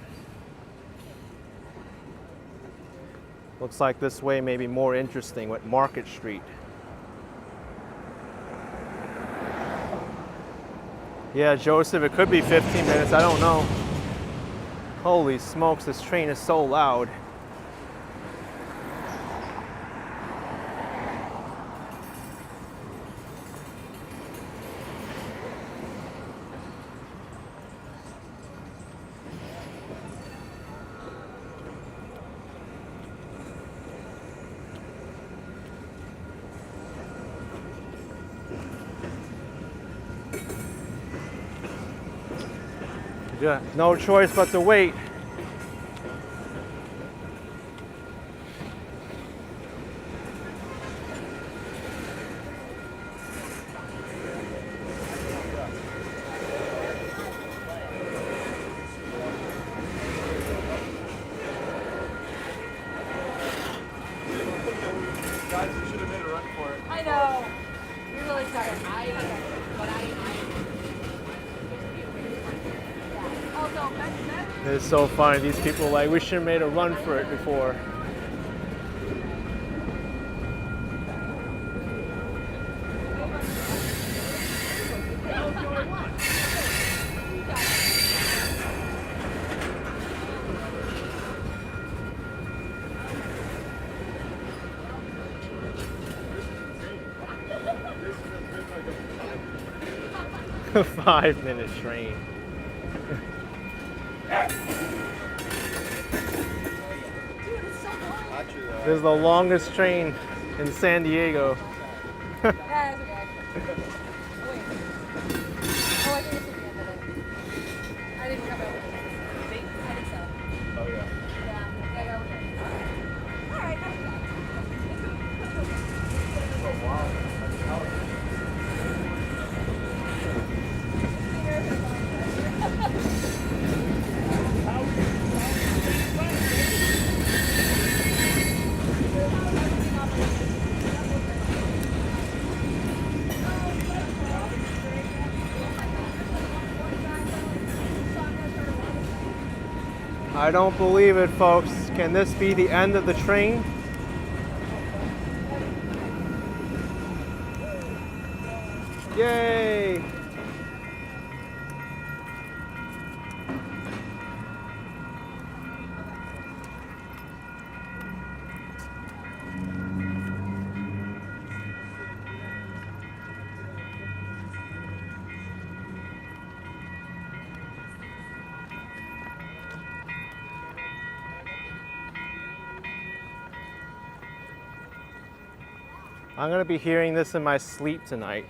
Speaker 2: looks like this way may be more interesting with Market Street. Yeah, Joseph, it could be 15 minutes. I don't know. Holy smokes, this train is so loud. Yeah, no choice but to wait.
Speaker 3: Guys, you should have made a run for it.
Speaker 6: I know. You're really sorry. But also,
Speaker 2: It's so funny. These people are like, we should have made a run for it before. A 5-minute train. This is the longest train in San Diego.
Speaker 6: yeah, it's okay. Oh, wait. Oh, I think it's at the end of it. I didn't come over. I think so.
Speaker 3: Oh, yeah.
Speaker 6: Yeah, okay. Alright, that's good.
Speaker 3: Oh, wow.
Speaker 2: I don't believe it, folks. Can this be the end of the train? Yay! I'm gonna be hearing this in my sleep tonight.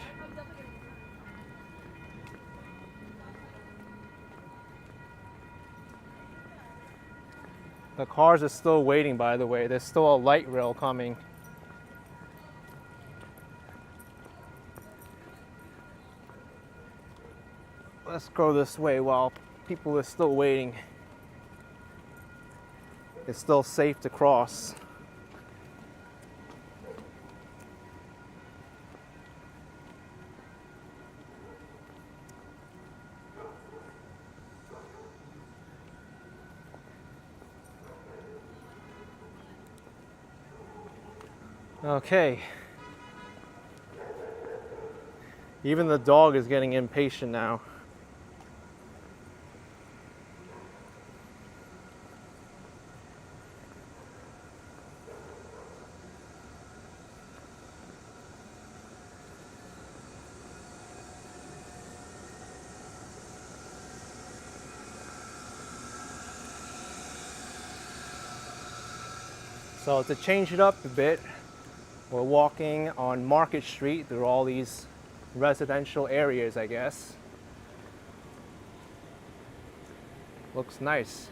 Speaker 2: The cars are still waiting, by the way. There's still a light rail coming. Let's go this way while people are still waiting. It's still safe to cross. Okay. Even the dog is getting impatient now. So to change it up a bit, we're walking on Market Street through all these residential areas, I guess. Looks nice.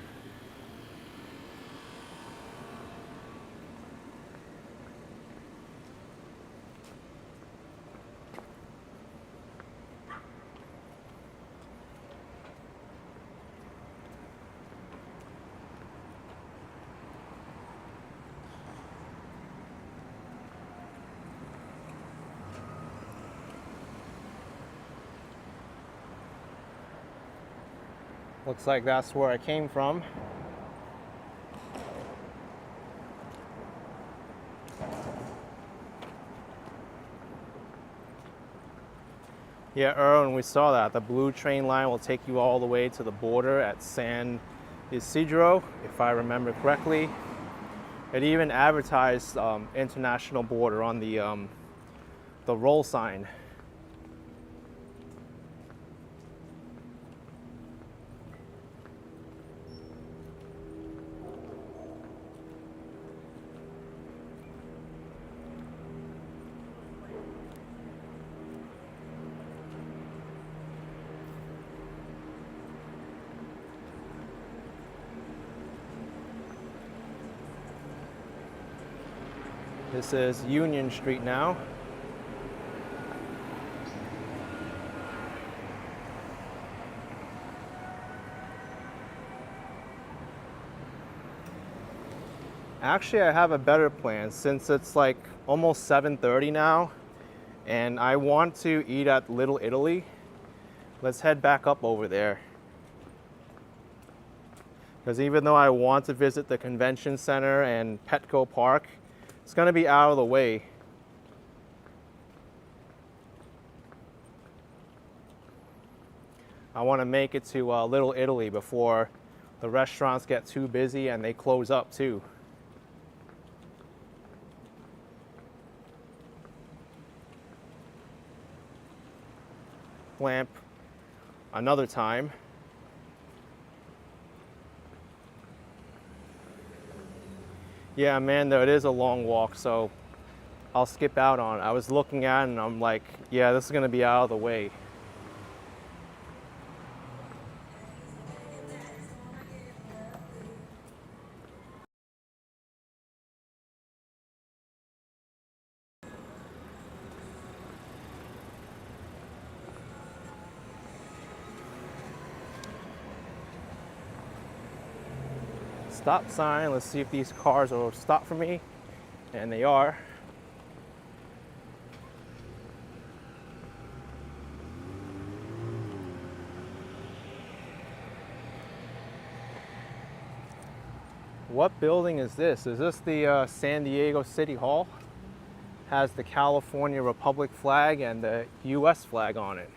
Speaker 2: Looks like that's where I came from. Yeah, Erwin, we saw that. The blue train line will take you all the way to the border at San Isidro, if I remember correctly. It even advertised international border on the roll sign. This is Union Street now. Actually, I have a better plan since it's like almost 7:30 now and I want to eat at Little Italy. Let's head back up over there. Because even though I want to visit the convention center and Petco Park, it's going to be out of the way. I want to make it to Little Italy before the restaurants get too busy and they close up too. Lamp another time. Yeah, Amanda, it is a long walk, so I'll skip out on it. I was looking at it and I'm like, yeah, this is gonna be out of the way. Stop sign. Let's see if these cars will stop for me. And they are. What building is this? Is this the San Diego City Hall? Has the California Republic flag and the US flag on it.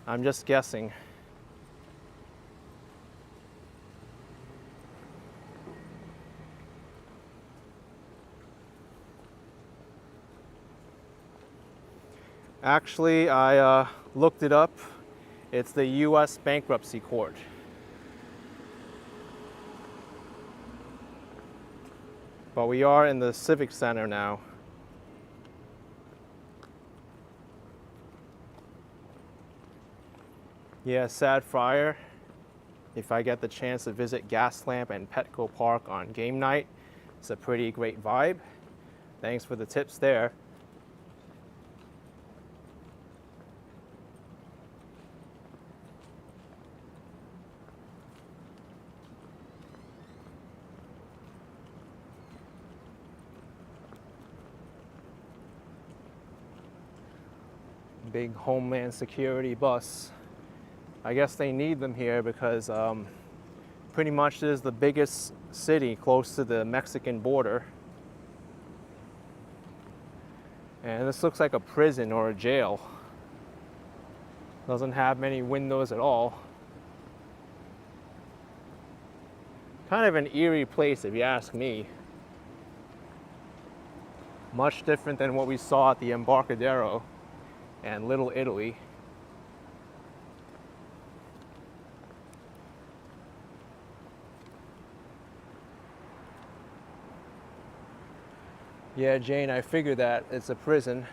Speaker 2: I'm just guessing. Actually, I looked it up. It's the US Bankruptcy Court. But we are in the Civic Center now. Yeah, sad fire. If I get the chance to visit Gaslamp and Petco Park on game night, it's a pretty great vibe. Thanks for the tips there. Big Homeland Security bus. I guess they need them here because pretty much this is the biggest city close to the Mexican border. And this looks like a prison or a jail. Doesn't have many windows at all. Kind of an eerie place if you ask me. Much different than what we saw at the Embarcadero and Little Italy. Yeah, Jane, I figured that it's a prison.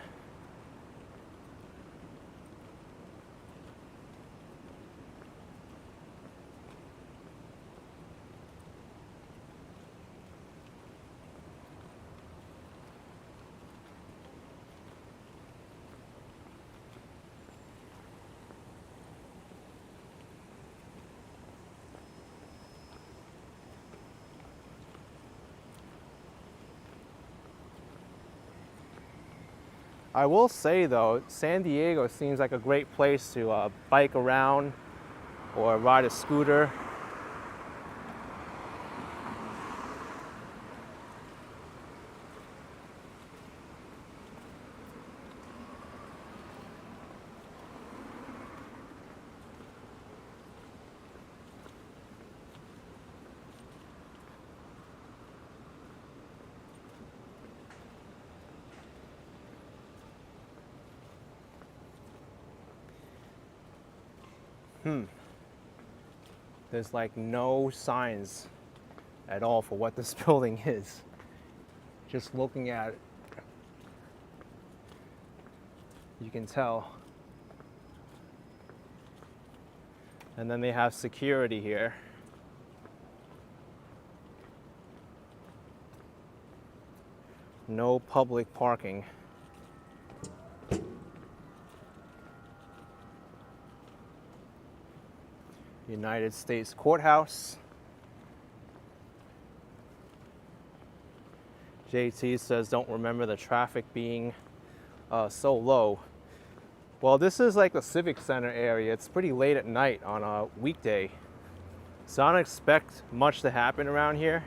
Speaker 2: I will say though, San Diego seems like a great place to bike around or ride a scooter. There's like no signs at all for what this building is. Just looking at it, you can tell. And then they have security here. No public parking. United States Courthouse. JT says, don't remember the traffic being so low. Well, this is like the Civic Center area. It's pretty late at night on a weekday. So I don't expect much to happen around here.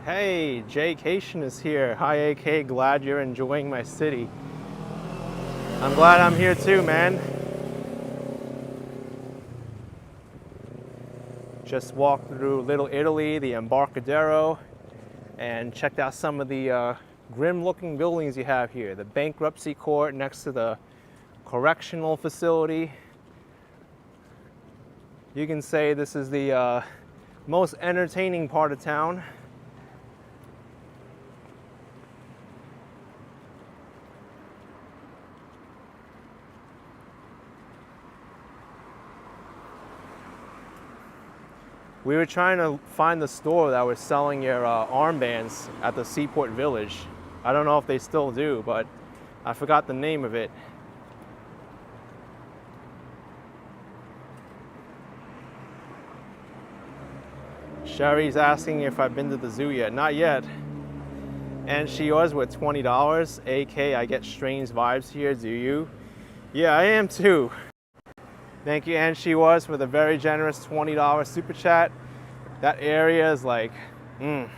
Speaker 2: Hey, Jaycation is here. Hi AK, glad you're enjoying my city. I'm glad I'm here too, man. Just walked through Little Italy, the Embarcadero, and checked out some of the grim looking buildings you have here. The bankruptcy court next to the correctional facility. You can say this is the most entertaining part of town. We were trying to find the store that was selling your armbands at the Seaport Village. I don't know if they still do, but I forgot the name of it. Sherry's asking if I've been to the zoo yet. Not yet. And she was with $20. AK, I get strange vibes here, do you? Yeah, I am too. Thank you, and she was, for the very generous $20 super chat. That area is like, You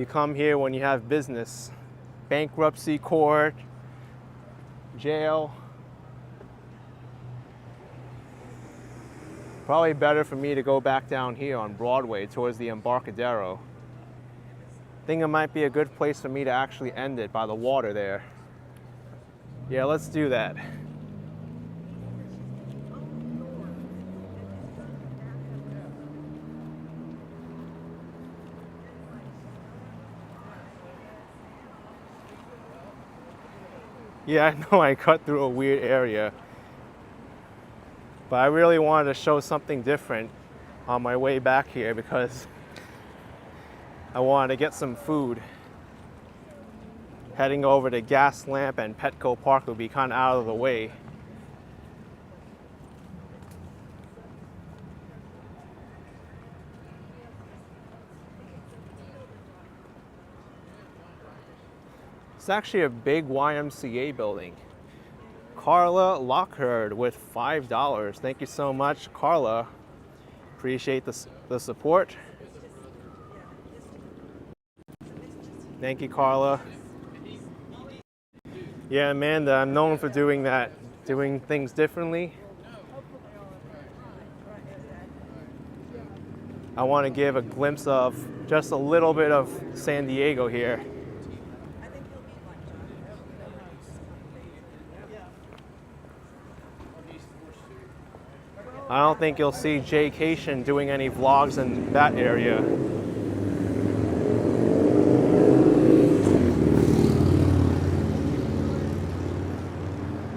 Speaker 2: come here when you have business. Bankruptcy court, jail. Probably better for me to go back down here on Broadway towards the Embarcadero. Think it might be a good place for me to actually end it by the water there. Yeah, let's do that. Yeah, I know I cut through a weird area, but I really wanted to show something different on my way back here because I wanted to get some food. Heading over to Gas Lamp and Petco Park would be kind of out of the way. It's actually a big YMCA building. Carla Lockherd with $5. Thank you so much, Carla. Appreciate the support. Thank you, Carla. Yeah, Amanda, I'm known for doing that, doing things differently. I want to give a glimpse of just a little bit of San Diego here. I don't think you'll see Jaycation doing any vlogs in that area.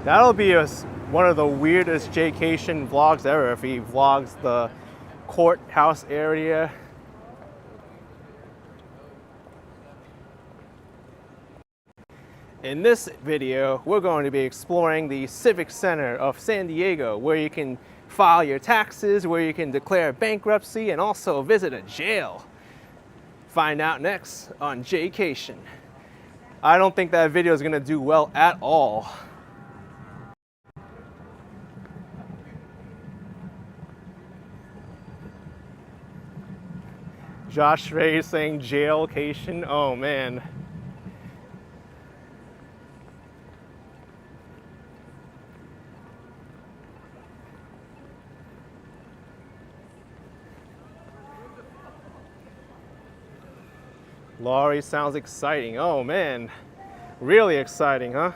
Speaker 2: That'll be one of the weirdest Jaycation vlogs ever if he vlogs the courthouse area. In this video, we're going to be exploring the Civic Center of San Diego, where you can file your taxes, where you can declare bankruptcy, and also visit a jail. Find out next on Jaycation. I don't think that video is going to do well at all. Josh Ray is saying jailcation. Oh man. Laurie sounds exciting. Oh man, really exciting, huh?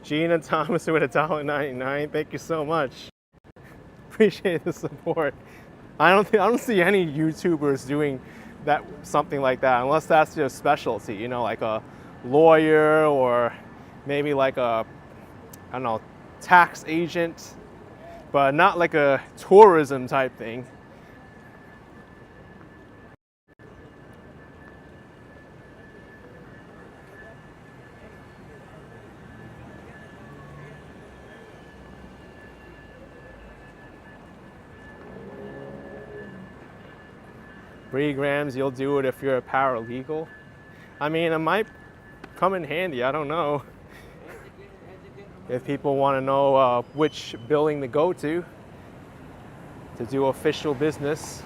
Speaker 2: Gina Thomas with $1.99. Thank you so much. Appreciate the support. I don't see any YouTubers doing something like that unless that's their specialty. You know, like a lawyer or maybe like a, I don't know, tax agent, but not like a tourism type thing. $3 grams, you'll do it if you're a paralegal. I mean, it might come in handy, I don't know. If people want to know which building to go to do official business.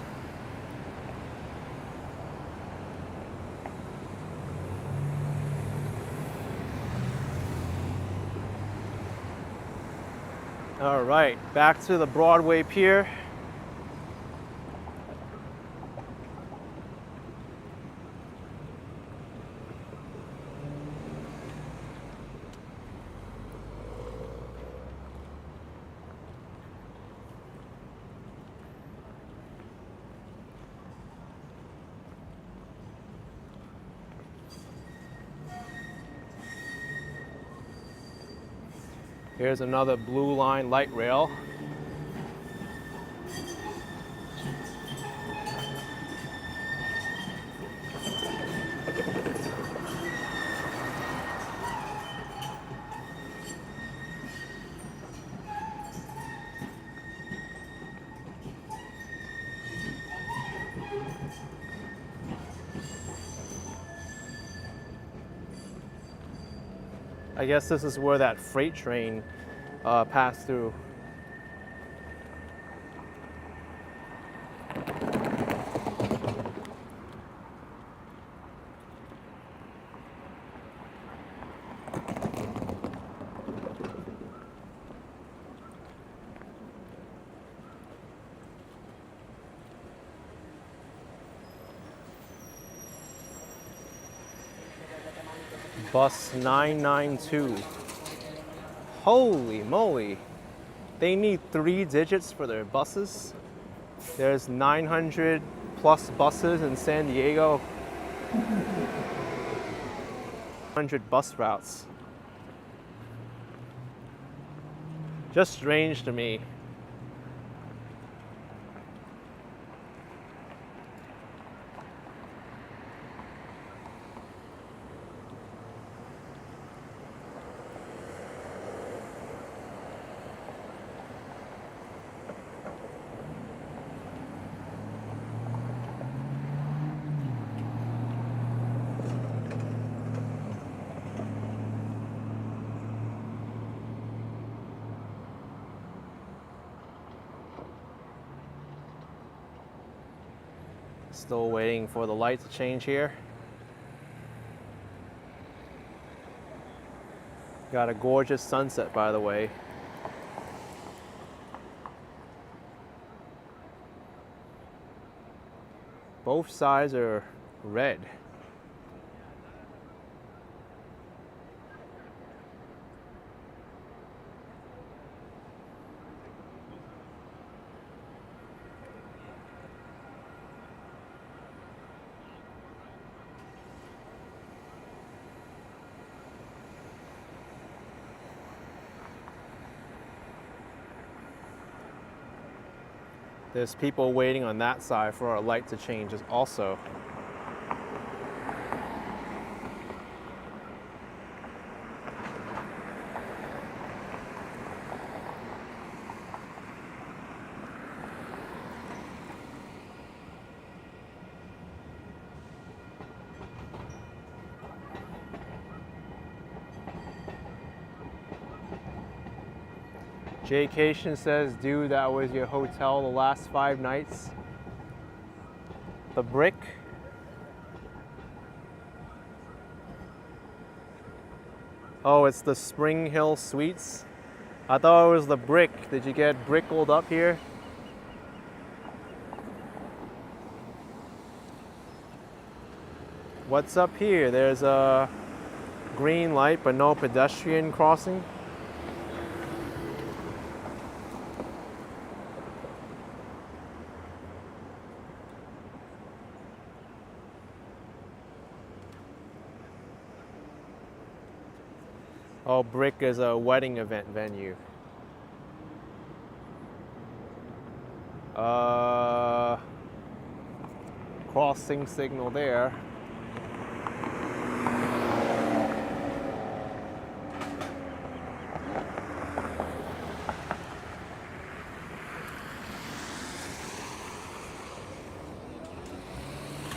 Speaker 2: All right, back to the Broadway Pier. Here's another blue line light rail. I guess this is where that freight train passed through. Bus 992. Holy moly. They need 3 digits for their buses. There's 900 plus buses in San Diego. 100 bus routes. Just strange to me. Still waiting for the light to change here. Got a gorgeous sunset, by the way. Both sides are red. There's people waiting on that side for our light to change also. Jaycation says, dude, that was your hotel the last 5 nights. The Brick. Oh, it's the Spring Hill Suites. I thought it was the Brick. Did you get brickled up here? What's up here? There's a green light, but no pedestrian crossing. Oh, Brick is a wedding event venue. Crossing signal there.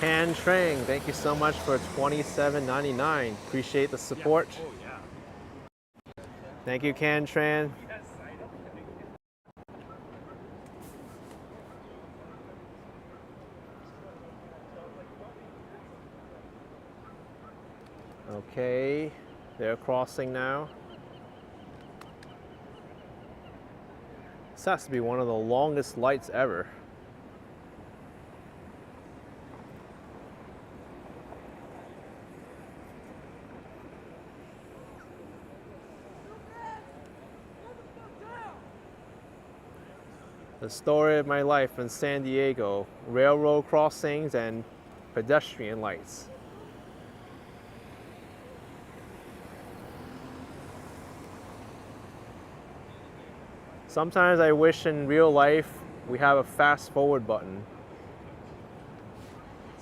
Speaker 2: Can Trang, thank you so much for $27.99. Appreciate the support.
Speaker 4: Oh, yeah.
Speaker 2: Thank you, Can Tran. Okay, they're crossing now. This has to be one of the longest lights ever. The story of my life in San Diego, railroad crossings and pedestrian lights. Sometimes I wish in real life we have a fast forward button.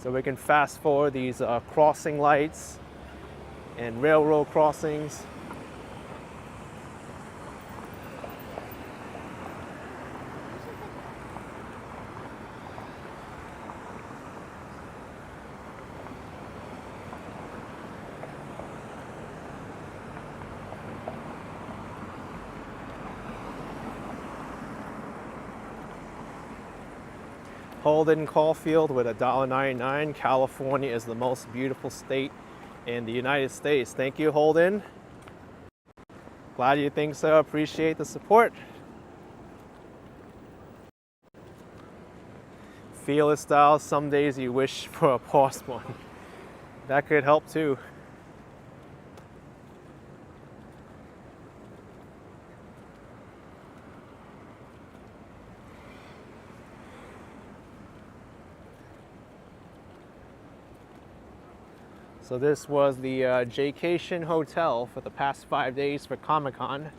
Speaker 2: So we can fast forward these crossing lights and railroad crossings. Holden Caulfield with $1.99. California is the most beautiful state in the United States. Thank you, Holden. Glad you think so. Appreciate the support. Fearless style. Some days you wish for a pause one. That could help too. So this was the Jaycation Hotel for the past 5 days for Comic-Con.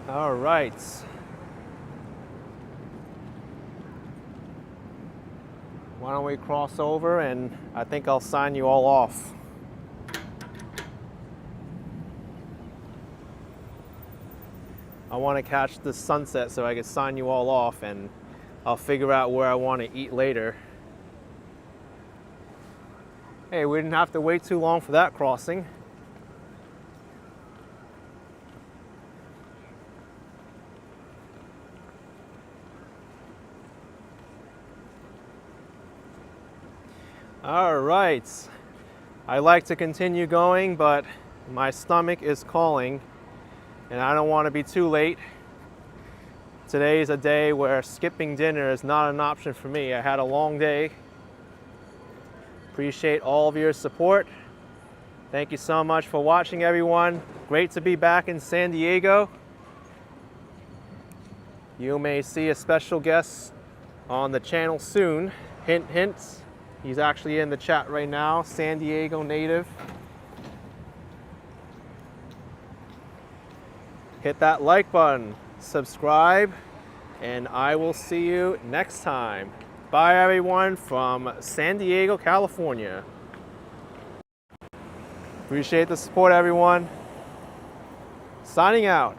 Speaker 2: All right. Why don't we cross over, and I think I'll sign you all off. I want to catch the sunset so I can sign you all off, and I'll figure out where I want to eat later. Hey, we didn't have to wait too long for that crossing. All right, I like to continue going, but my stomach is calling and I don't want to be too late. Today is a day where skipping dinner is not an option for me. I had a long day. Appreciate all of your support. Thank you so much for watching, everyone. Great to be back in San Diego. You may see a special guest on the channel soon. Hint, hint. He's actually in the chat right now, San Diego native. Hit that like button, subscribe, and I will see you next time. Bye everyone from San Diego, California. Appreciate the support, everyone. Signing out.